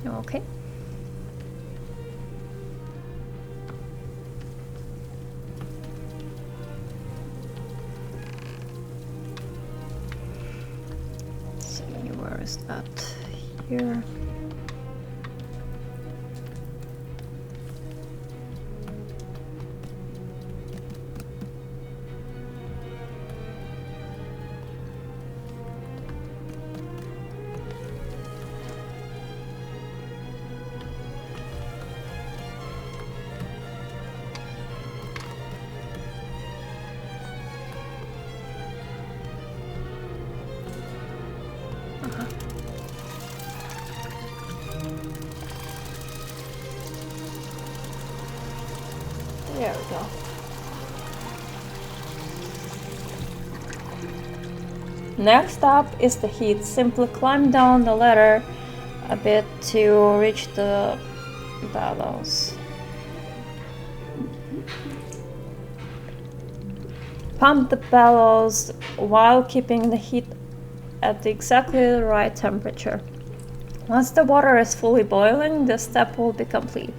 Okay. Let's see, where is that? Here. go. Next up is the heat. Simply climb down the ladder a bit to reach the bellows. Pump the bellows while keeping the heat at exactly the right temperature. Once the water is fully boiling, this step will be complete.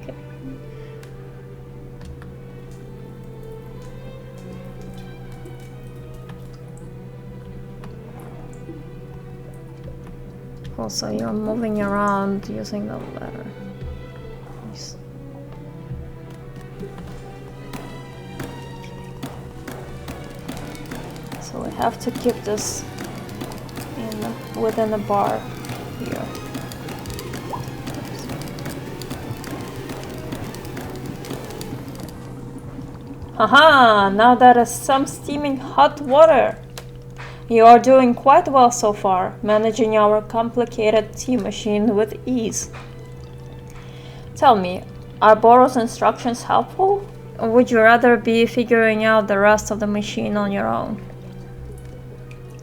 Okay. Also, you're moving around using the ladder. Nice. So we have to keep this within the bar here. Haha! Now that is some steaming hot water. You are doing quite well so far, managing our complicated tea machine with ease. Tell me, are Boro's instructions helpful? Or would you rather be figuring out the rest of the machine on your own?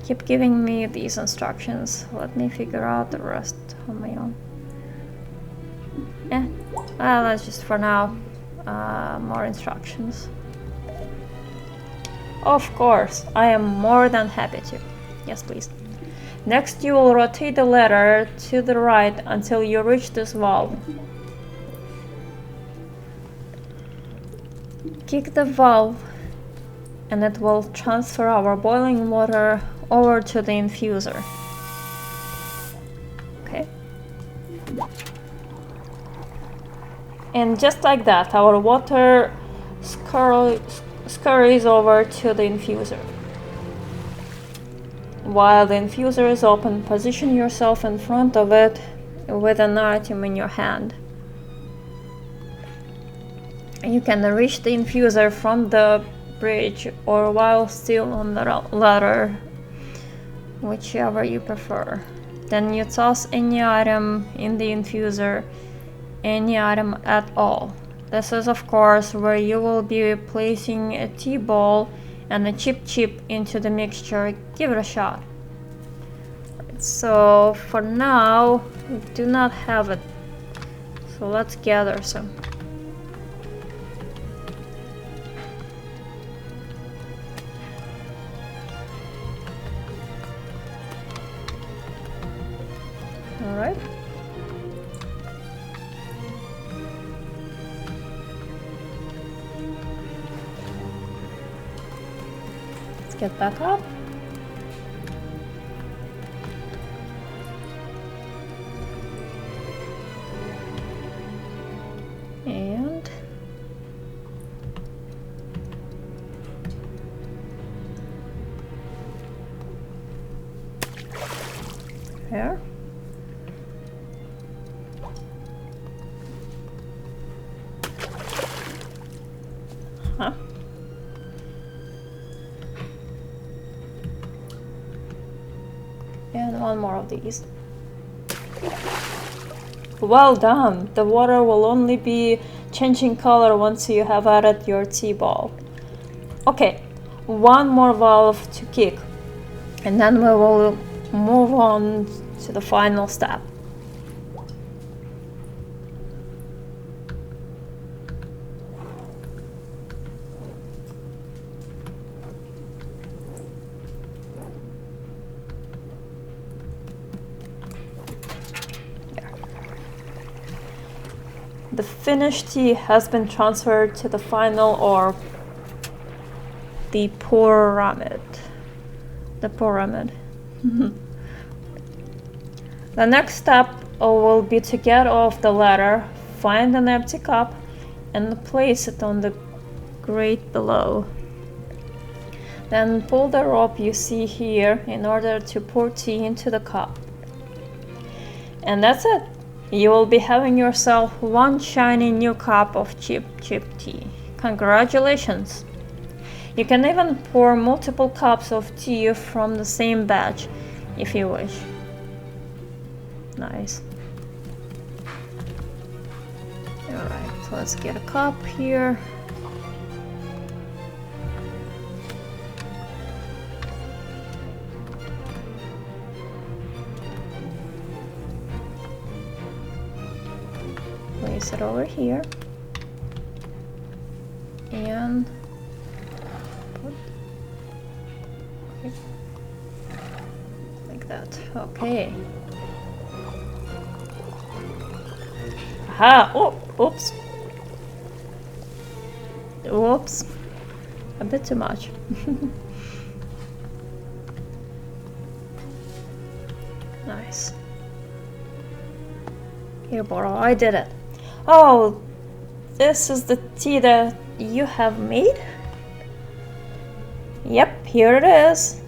Keep giving me these instructions. Let me figure out the rest on my own. Well, that's just for now. More instructions. Of course, I am more than happy to. Yes, please. Next, you will rotate the ladder to the right until you reach this valve. Kick the valve, and it will transfer our boiling water over to the infuser. Okay. And just like that, our water scurries over to the infuser. While the infuser is open, position yourself in front of it with an item in your hand. You can reach the infuser from the bridge or while still on the ladder, whichever you prefer. Then you toss any item in the infuser, any item at all. This is of course where you will be placing a tea ball and a chip into the mixture. Give it a shot. So for now we do not have it, so let's gather some. Alright. Let's get back up. And here. Huh. And one more of these. Well done! The water will only be changing color once you have added your tea ball. Okay, one more valve to kick, and then we will move on to the final step. The finished tea has been transferred to the final, or the pyramid. The pyramid. The next step will be to get off the ladder, find an empty cup, and place it on the grate below. Then pull the rope you see here in order to pour tea into the cup. And that's it. You will be having yourself one shiny new cup of cheap tea. Congratulations! You can even pour multiple cups of tea from the same batch if you wish. Nice. Alright, so let's get a cup here. Place it over here. And put like that. Okay. Aha! Oh, oops. Whoops. A bit too much. Nice. Here, Boro, I did it. Oh, this is the tea that you have made? Yep, here it is.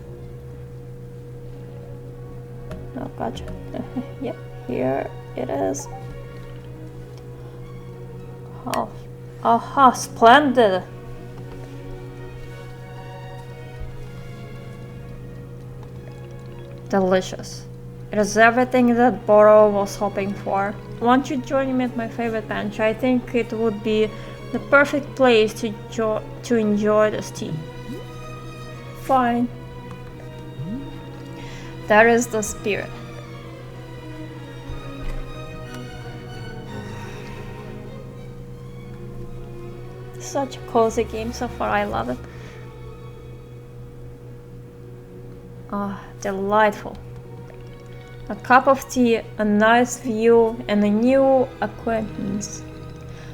Oh, gotcha. Yep, here it is. Oh, aha, splendid. Delicious. It is everything that Boro was hoping for. Won't you join me at my favorite bench? I think it would be the perfect place to enjoy this tea. Fine. That is the spirit. Such a cozy game so far, I love it. Ah, delightful. A cup of tea, a nice view, and a new acquaintance.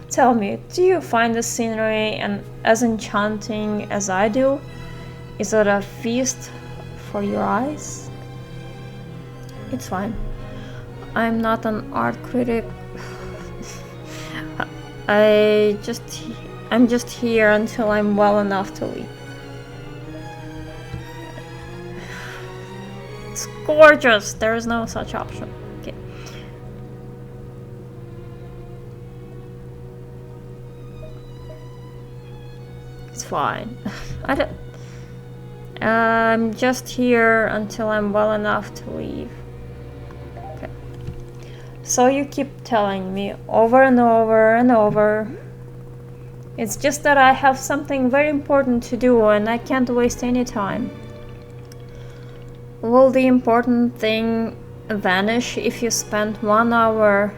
Tell me, do you find the scenery as enchanting as I do? Is it a feast for your eyes? It's fine. I'm not an art critic. I'm just here until I'm well enough to leave. It's gorgeous. There is no such option. Okay. It's fine. I'm just here until I'm well enough to leave. Okay. So you keep telling me over and over and over. It's just that I have something very important to do and I can't waste any time. Will the important thing vanish if you spend 1 hour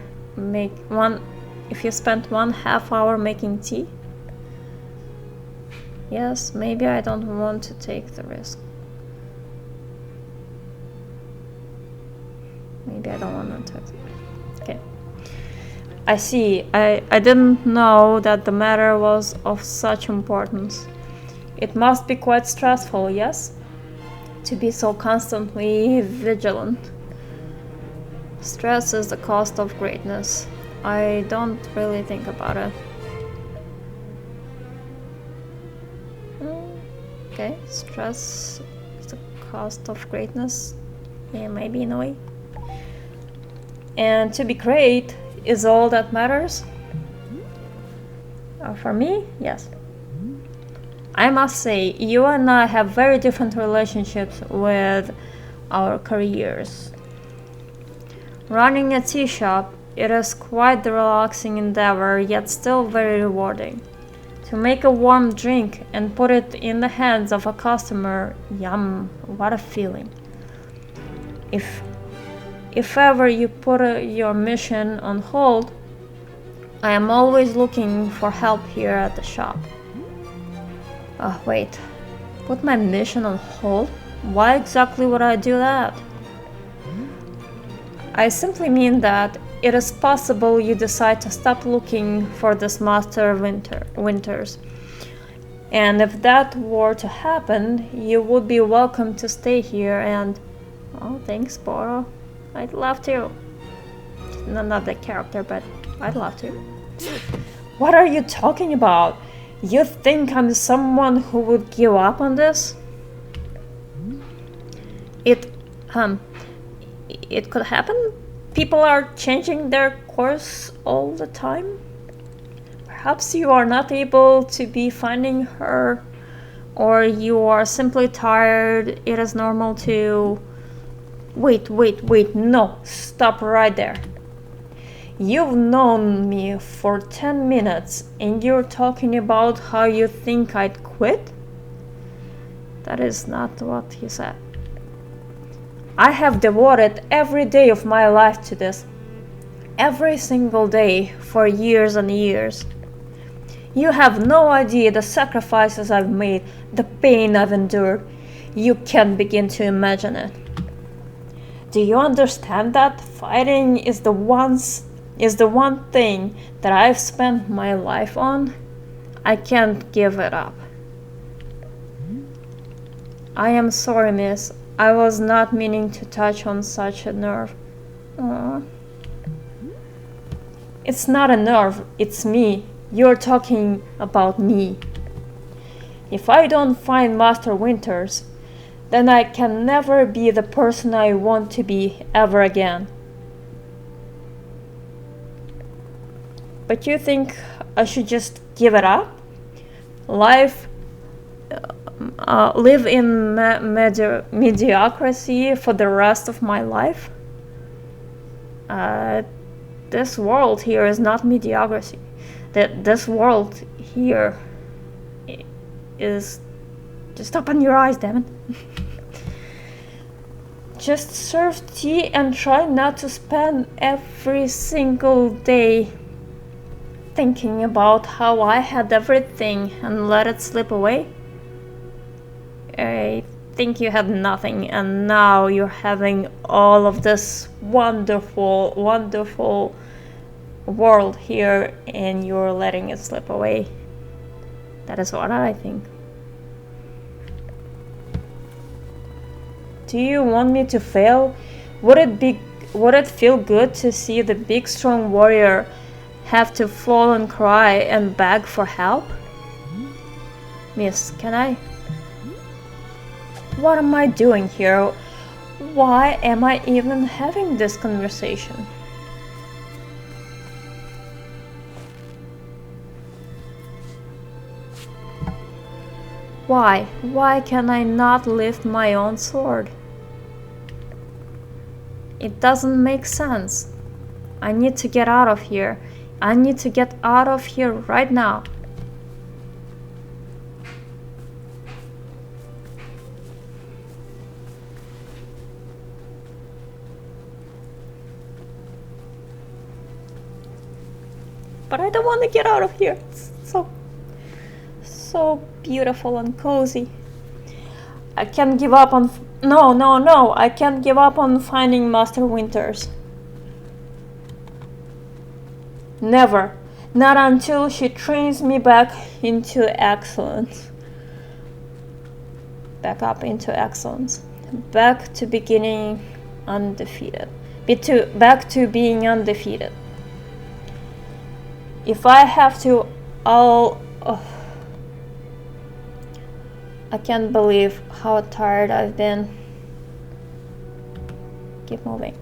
if you spent 1/2 hour making tea? Yes, maybe I don't want to take the risk. Maybe I don't want to take the risk. Okay. I see. I didn't know that the matter was of such importance. It must be quite stressful, yes? To be so constantly vigilant. Stress is the cost of greatness. I don't really think about it. Okay, stress is the cost of greatness. Yeah, maybe in a way. And to be great is all that matters? For me, yes. I must say, you and I have very different relationships with our careers. Running a tea shop, it is quite the relaxing endeavor, yet still very rewarding. To make a warm drink and put it in the hands of a customer, yum, what a feeling. If ever you put your mission on hold, I am always looking for help here at the shop. Oh, wait. Put my mission on hold? Why exactly would I do that? I simply mean that it is possible you decide to stop looking for this master Winters. And if that were to happen, you would be welcome to stay here and... Oh, thanks, Boro. I'd love to. Not the character, but I'd love to. What are you talking about? You think I'm someone who would give up on this? It could happen. People are changing their course all the time. Perhaps you are not able to be finding her, or you are simply tired. It is normal to... Wait, no, stop right there. You've known me for 10 minutes and you're talking about how you think I'd quit? That is not what he said. I have devoted every day of my life to this. Every single day for years and years. You have no idea the sacrifices I've made, the pain I've endured. You can't begin to imagine it. Do you understand that fighting is the one thing that I've spent my life on? I can't give it up. I am sorry, miss. I was not meaning to touch on such a nerve. Aww. It's not a nerve, it's me. You're talking about me. If I don't find Master Winters, then I can never be the person I want to be ever again. But you think I should just give it up? Live in mediocrity for the rest of my life? This world here is not mediocrity. This world here is... Just open your eyes, damn it. Just serve tea and try not to spend every single day thinking about how I had everything and let it slip away. I think you had nothing and now you're having all of this wonderful, wonderful world here and you're letting it slip away. That is what I think. Do you want me to fail? Would it feel good to see the big strong warrior have to fall and cry and beg for help? Miss, can I? What am I doing here? Why am I even having this conversation? Why? Why can I not lift my own sword? It doesn't make sense. I need to get out of here. I need to get out of here right now. But I don't want to get out of here. It's so beautiful and cozy. I can't give up on... No. I can't give up on finding Master Winters. Never. Not until she trains me back into excellence. Back up into excellence. Back to beginning undefeated. Back to being undefeated. If I have to, I'll... I can't believe how tired I've been. Keep moving.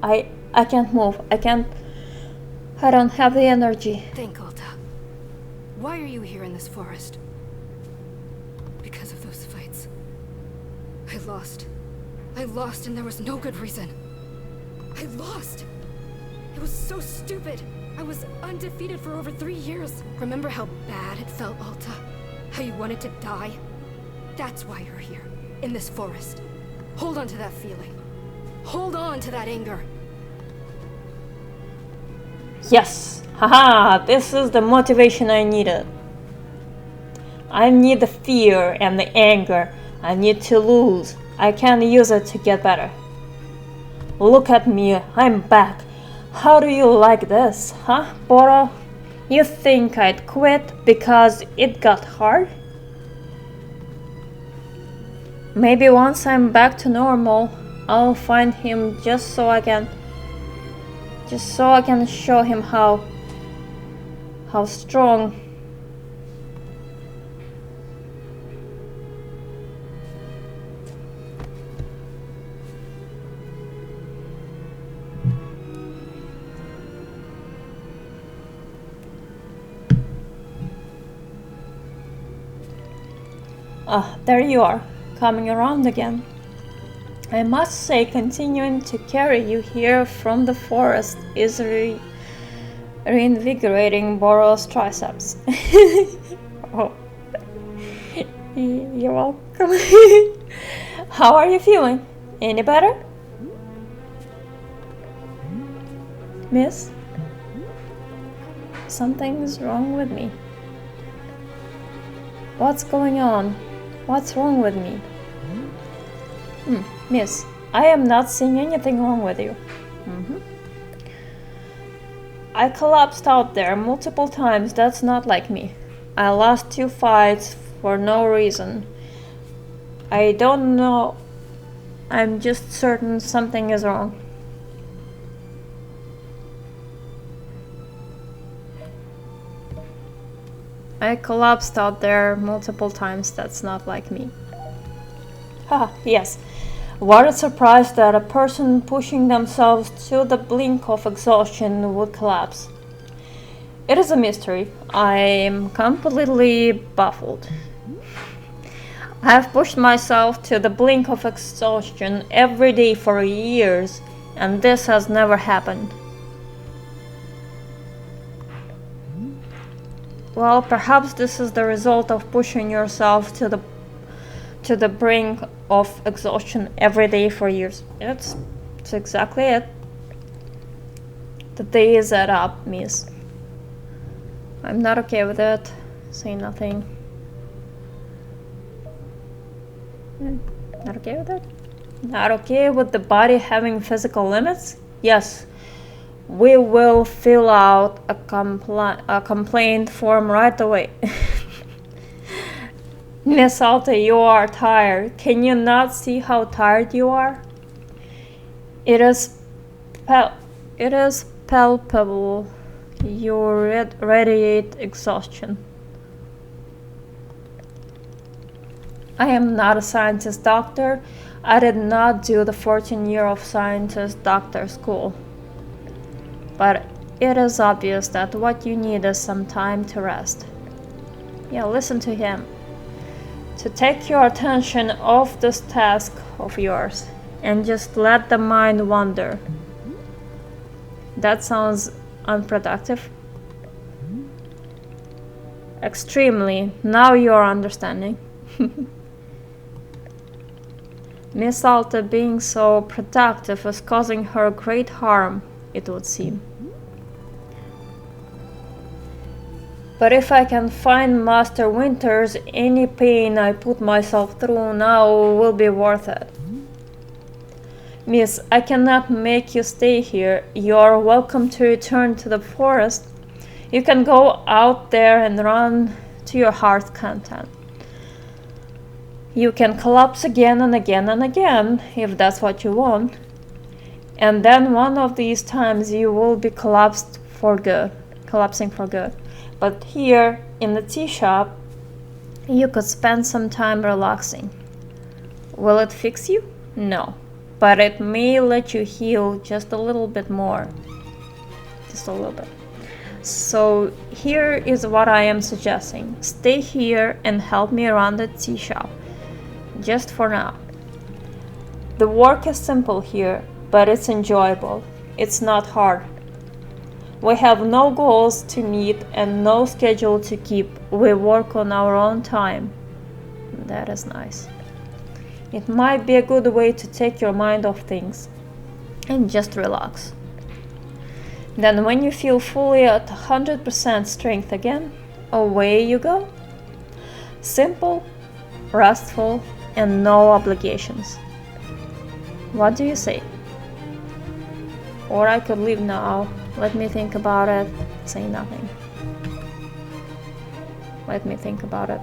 I can't move. I don't have the energy. Think, Alta. Why are you here in this forest? Because of those fights. I lost and there was no good reason. I lost. It was so stupid. I was undefeated for over 3 years. Remember how bad it felt, Alta? How you wanted to die? That's why you're here, in this forest. Hold on to that feeling. Hold on to that anger. Yes! Haha! This is the motivation I needed. I need the fear and the anger. I need to lose. I can use it to get better. Look at me, I'm back. How do you like this, huh, Boro? You think I'd quit because it got hard? Maybe once I'm back to normal, I'll find him just so I can show him how strong. Ah, there you are, coming around again. I must say, continuing to carry you here from the forest is reinvigorating Boros' triceps. Oh. You're welcome. How are you feeling? Any better? Miss? Something's wrong with me. What's going on? What's wrong with me? Miss, I am not seeing anything wrong with you. I collapsed out there multiple times. That's not like me. I lost 2 fights for no reason. I don't know. I'm just certain something is wrong. I collapsed out there multiple times. That's not like me. Haha, yes. What a surprise that a person pushing themselves to the brink of exhaustion would collapse. It is a mystery. I am completely baffled. I have pushed myself to the brink of exhaustion every day for years, and this has never happened. Well, perhaps this is the result of pushing yourself to the brink of exhaustion every day for years. That's exactly it. The days add up, miss. I'm not okay with it. Say nothing. Not okay with it? Not okay with the body having physical limits? Yes. We will fill out a complaint form right away. Miss Alta, you are tired. Can you not see how tired you are? It is palpable. You radiate exhaustion. I am not a scientist doctor. I did not do the 14-year of scientist doctor school. But it is obvious that what you need is some time to rest. Yeah, listen to him. To take your attention off this task of yours and just let the mind wander. That sounds unproductive. Extremely. Now you're understanding. Miss Alta being so productive is causing her great harm, it would seem. But if I can find Master Winters, any pain I put myself through now will be worth it. Miss, I cannot make you stay here. You are welcome to return to the forest. You can go out there and run to your heart's content. You can collapse again and again and again, if that's what you want. And then one of these times you will be collapsing for good. But here, in the tea shop, you could spend some time relaxing. Will it fix you? No. But it may let you heal just a little bit more. Just a little bit. So here is what I am suggesting. Stay here and help me run the tea shop. Just for now. The work is simple here, but it's enjoyable. It's not hard. We have no goals to meet and no schedule to keep. We work on our own time. That is nice. It might be a good way to take your mind off things and just relax. Then when you feel fully at 100% strength again, away you go. Simple, restful, and no obligations. What do you say? Or I could leave now. Let me think about it. Say nothing. Let me think about it.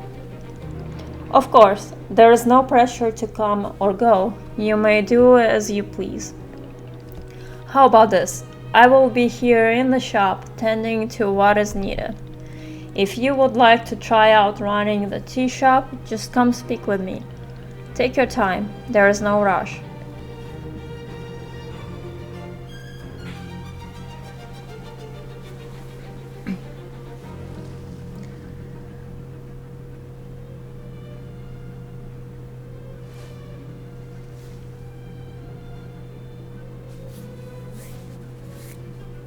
Of course, there is no pressure to come or go. You may do as you please. How about this? I will be here in the shop tending to what is needed. If you would like to try out running the tea shop, just come speak with me. Take your time. There is no rush.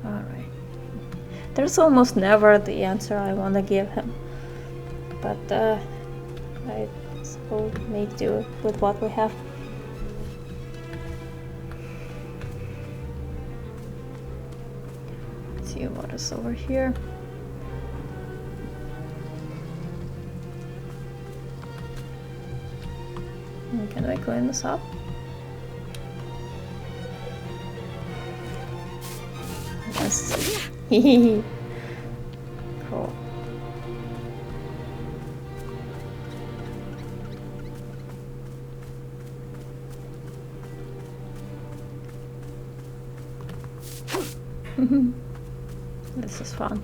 Alright. There's almost never the answer I want to give him. But I suppose make do with what we have. Let's see what is over here. Can I clean this up? Yes. Cool. This is fun.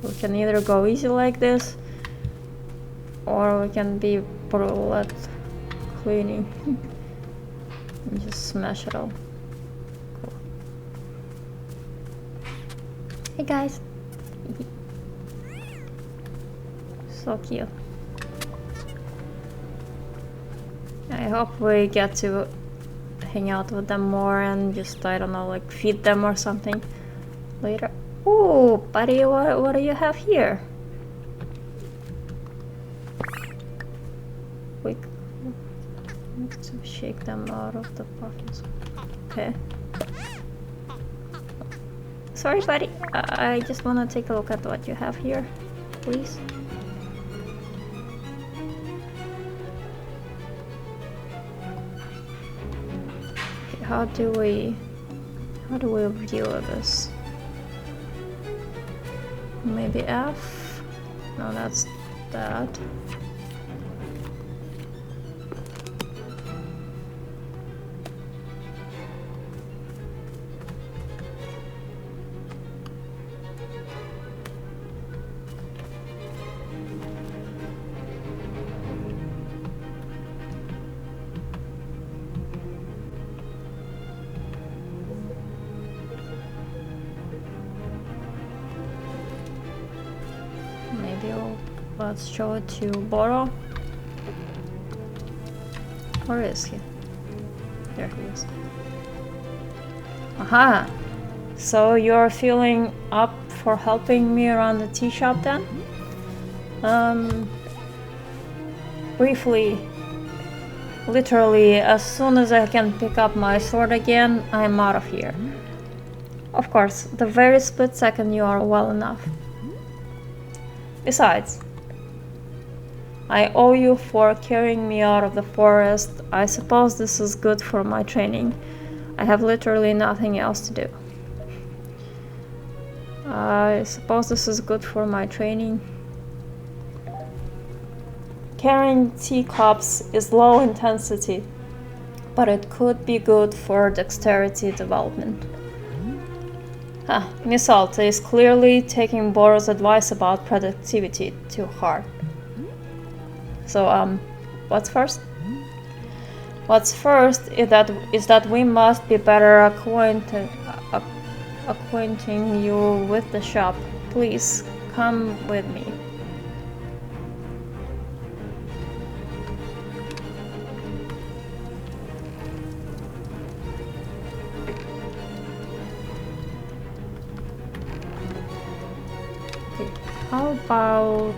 We can either go easy like this, or we can be brutal at cleaning and just smash it all. Cool. Hey guys. So cute. I hope we get to hang out with them more and just, I don't know, like feed them or something later. Ooh, buddy, what do you have here? We need to shake them out of the puffins. Okay. Sorry, buddy. I just want to take a look at what you have here, please. Okay, how do we view this? Maybe F? No, that's that. Let's show it to Boro. Where is he? There he is. Aha! So you're feeling up for helping me around the tea shop then? Briefly, literally, as soon as I can pick up my sword again, I'm out of here. Of course, the very split second you are well enough. Besides, I owe you for carrying me out of the forest. I suppose this is good for my training. I have literally nothing else to do. I suppose this is good for my training. Carrying teacups is low intensity, but it could be good for dexterity development. Miss Alta is clearly taking Boro's advice about productivity to heart. So, what's first? What's first is that we must be better acquainting you with the shop. Please, come with me. Okay, how about...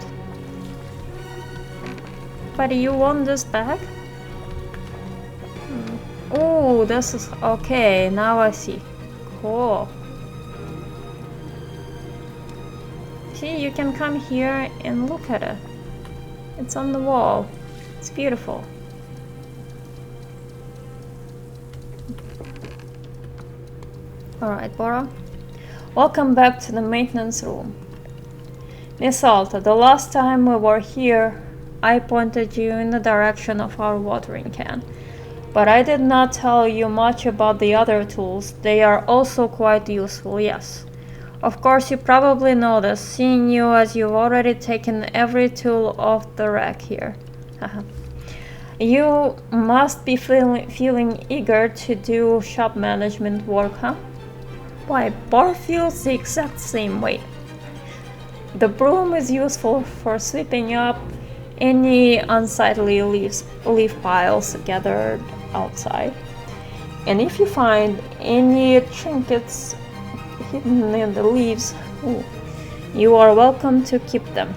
Buddy, you want this back? Oh, this is... okay, now I see. Cool. See, you can come here and look at it. It's on the wall. It's beautiful. Alright, Boro. Welcome back to the maintenance room. Miss Alta, the last time we were here, I pointed you in the direction of our watering can. But I did not tell you much about the other tools. They are also quite useful, yes. Of course, you probably know this, seeing you as you've already taken every tool off the rack here. You must be feeling eager to do shop management work, huh? Why, Boro feels the exact same way. The broom is useful for sweeping up any unsightly leaf piles gathered outside. And if you find any trinkets hidden in the leaves, you are welcome to keep them.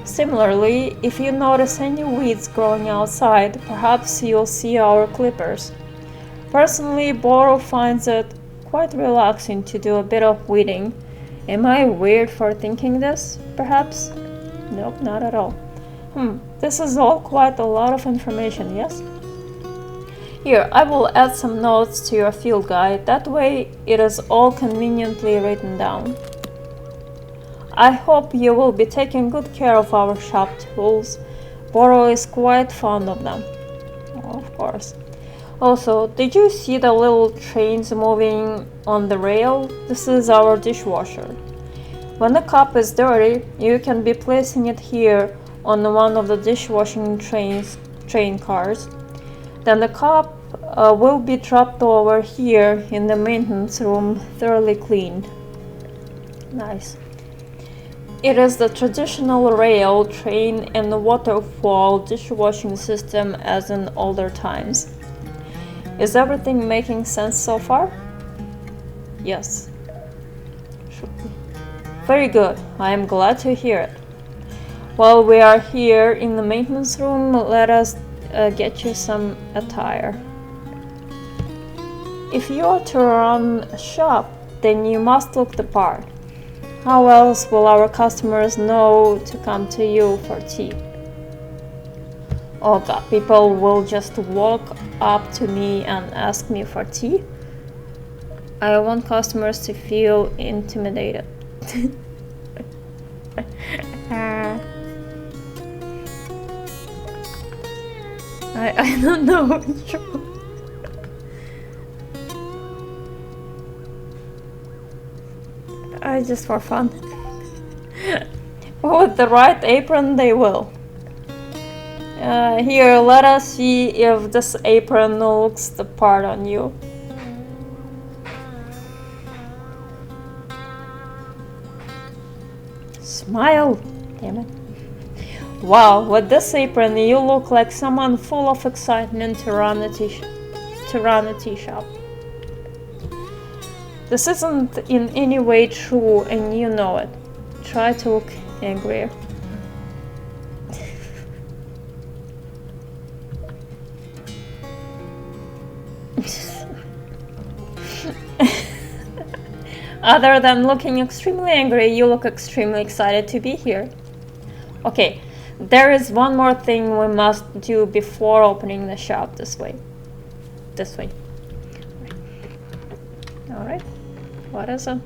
Similarly, if you notice any weeds growing outside, perhaps you'll see our clippers. Personally, Boro finds it quite relaxing to do a bit of weeding. Am I weird for thinking this, perhaps? Nope, not at all. This is all quite a lot of information, yes? Here, I will add some notes to your field guide, that way it is all conveniently written down. I hope you will be taking good care of our shop tools. Boro is quite fond of them. Oh, of course. Also, did you see the little trains moving on the rail? This is our dishwasher. When the cup is dirty, you can be placing it here on one of the dishwashing train cars. Then the cup will be dropped over here in the maintenance room, thoroughly cleaned. Nice. It is the traditional rail, train, and waterfall dishwashing system as in older times. Is everything making sense so far? Yes. Should be. Very good. I am glad to hear it. While we are here in the maintenance room, let us get you some attire. If you are to run a shop, then you must look the part. How else will our customers know to come to you for tea? Oh god, people will just walk up to me and ask me for tea? I want customers to feel intimidated. I don't know. Just for fun. With the right apron, they will. Here, let us see if this apron looks the part on you. Smile! Damn it. Wow, with this apron, you look like someone full of excitement to run a tea shop. This isn't in any way true, and you know it. Try to look angrier. Other than looking extremely angry, you look extremely excited to be here. Okay, there is one more thing we must do before opening the shop. This way. This way. Alright. What is it?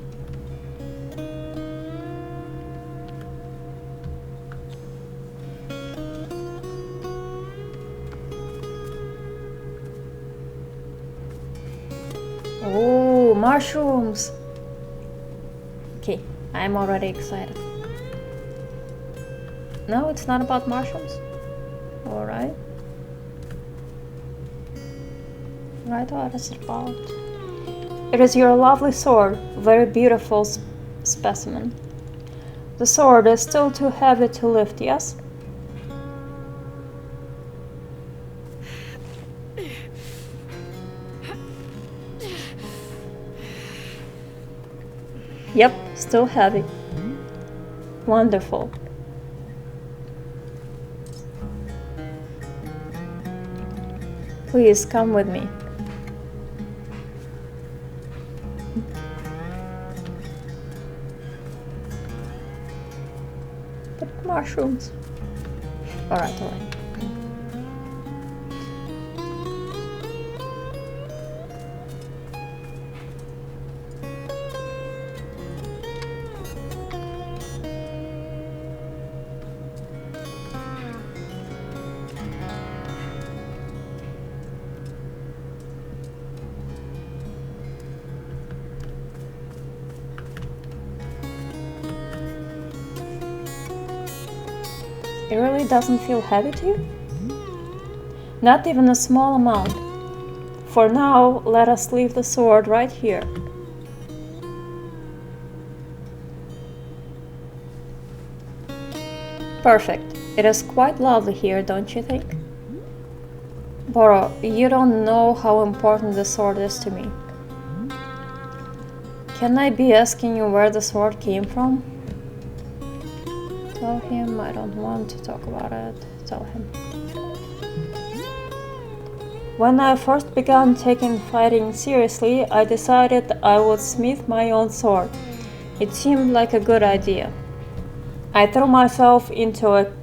Oh, mushrooms! Okay, I'm already excited. No, it's not about mushrooms. Alright. Right, what is it about? It is your lovely sword, very beautiful specimen. The sword is still too heavy to lift, yes? Yep, still heavy. Wonderful. Please come with me. But mushrooms. Alright, alright. It really doesn't feel heavy to you? Not even a small amount. For now, let us leave the sword right here. Perfect. It is quite lovely here, don't you think? Boro, you don't know how important the sword is to me. Can I be asking you where the sword came from? Tell him I don't want to talk about it. Tell him. When I first began taking fighting seriously, I decided I would smith my own sword. It seemed like a good idea. I threw myself into it,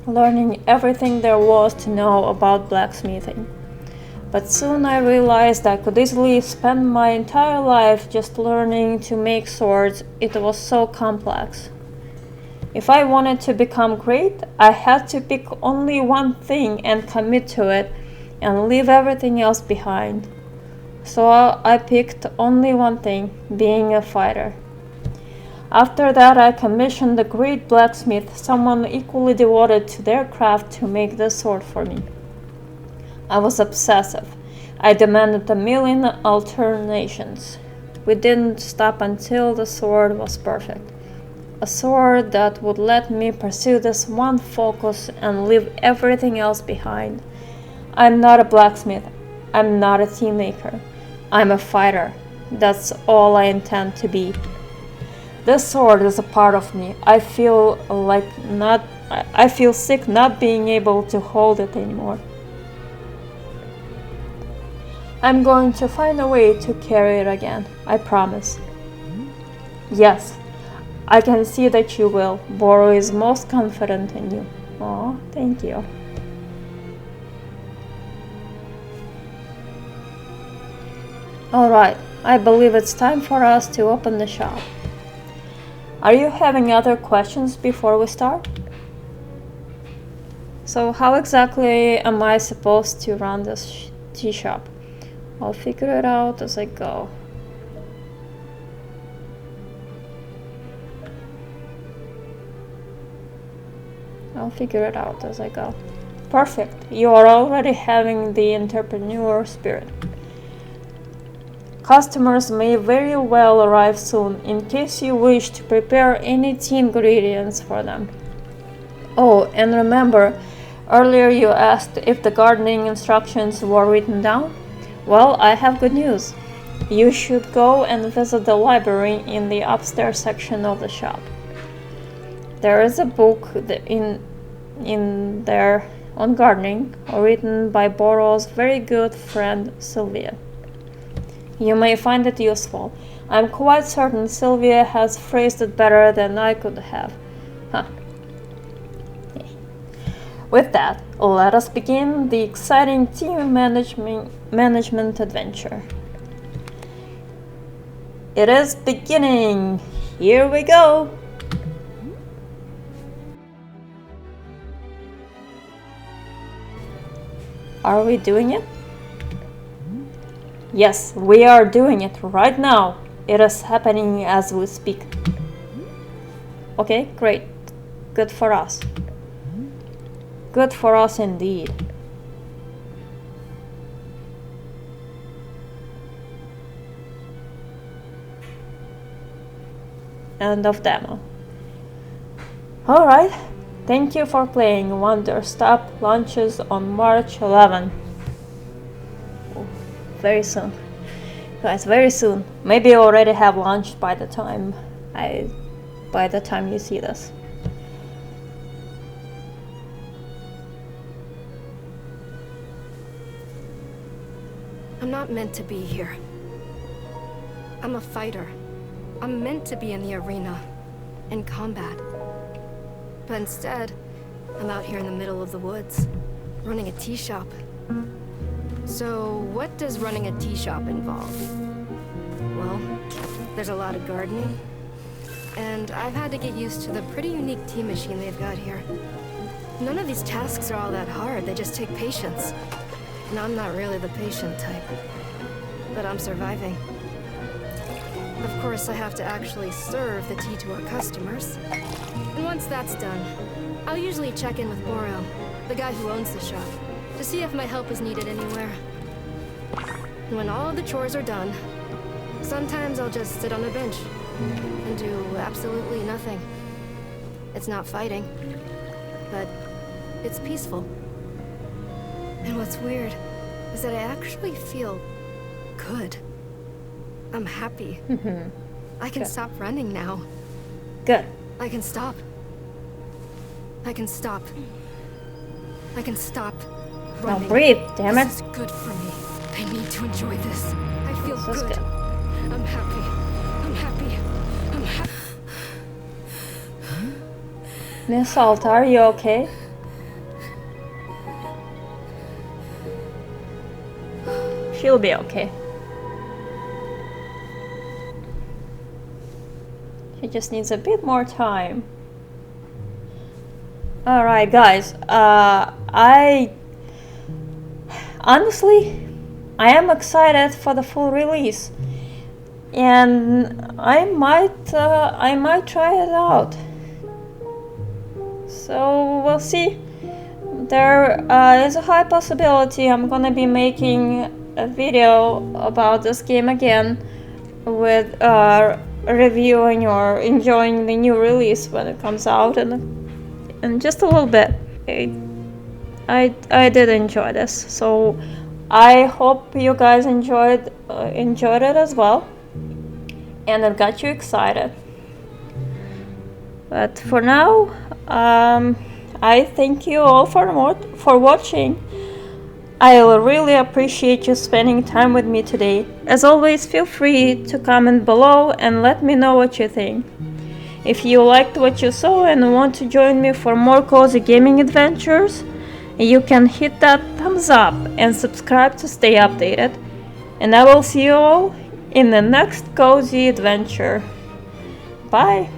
learning everything there was to know about blacksmithing. But soon I realized I could easily spend my entire life just learning to make swords. It was so complex. If I wanted to become great, I had to pick only one thing and commit to it and leave everything else behind. So I picked only one thing, being a fighter. After that, I commissioned a great blacksmith, someone equally devoted to their craft, to make the sword for me. I was obsessive. I demanded a million alternations. We didn't stop until the sword was perfect. A sword that would let me pursue this one focus and leave everything else behind. I'm not a blacksmith. I'm not a tea maker. I'm a fighter. That's all I intend to be. This sword is a part of me. I feel sick not being able to hold it anymore. I'm going to find a way to carry it again. I promise. Yes, I can see that you will. Boro is most confident in you. Oh, thank you. Alright, I believe it's time for us to open the shop. Are you having other questions before we start? So how exactly am I supposed to run this tea shop? I'll figure it out as I go. Perfect. You are already having the entrepreneur spirit. Customers may very well arrive soon, in case you wish to prepare any tea ingredients for them. Oh, and remember, earlier you asked if the gardening instructions were written down? Well, I have good news. You should go and visit the library in the upstairs section of the shop. There is a book in there on gardening, written by Boro's very good friend Sylvia. You may find it useful. I'm quite certain Sylvia has phrased it better than I could have. Huh. With that, let us begin the exciting team management adventure. It is beginning! Here we go! Are we doing it? Yes, we are doing it right now. It is happening as we speak. Okay, great. Good for us. Good for us indeed. End of demo. Alright, thank you for playing. Wanderstop launches on March 11. Very soon. Guys, very soon. Maybe already have launched by the time you see this. I'm not meant to be here. I'm a fighter. I'm meant to be in the arena, in combat. But instead, I'm out here in the middle of the woods, running a tea shop. So, what does running a tea shop involve? Well, there's a lot of gardening, and I've had to get used to the pretty unique tea machine they've got here. None of these tasks are all that hard, they just take patience. And I'm not really the patient type, but I'm surviving. Of course, I have to actually serve the tea to our customers. And once that's done, I'll usually check in with Boro, the guy who owns the shop, to see if my help is needed anywhere. And when all the chores are done, sometimes I'll just sit on a bench and do absolutely nothing. It's not fighting. but it's peaceful. And what's weird is that I actually feel good. I'm happy. I can stop running now. Good. I can stop. I can stop. I can stop Now running. breathe, damn it. This is good for me. I need to enjoy this. I feel This is good. good. I'm happy. I'm happy. I'm happy. Miss Salt, are you okay? She'll be okay. She just needs a bit more time. Alright guys, I honestly am excited for the full release, and I might try it out. So we'll see. There is a high possibility I'm gonna be making a video about this game again, with reviewing or enjoying the new release when it comes out, and just a little bit. I did enjoy this, so I hope you guys enjoyed it as well, and it got you excited. But for now, I thank you all for watching. I really appreciate you spending time with me today. As always, feel free to comment below and let me know what you think. If you liked what you saw and want to join me for more cozy gaming adventures, you can hit that thumbs up and subscribe to stay updated. And I will see you all in the next cozy adventure. Bye!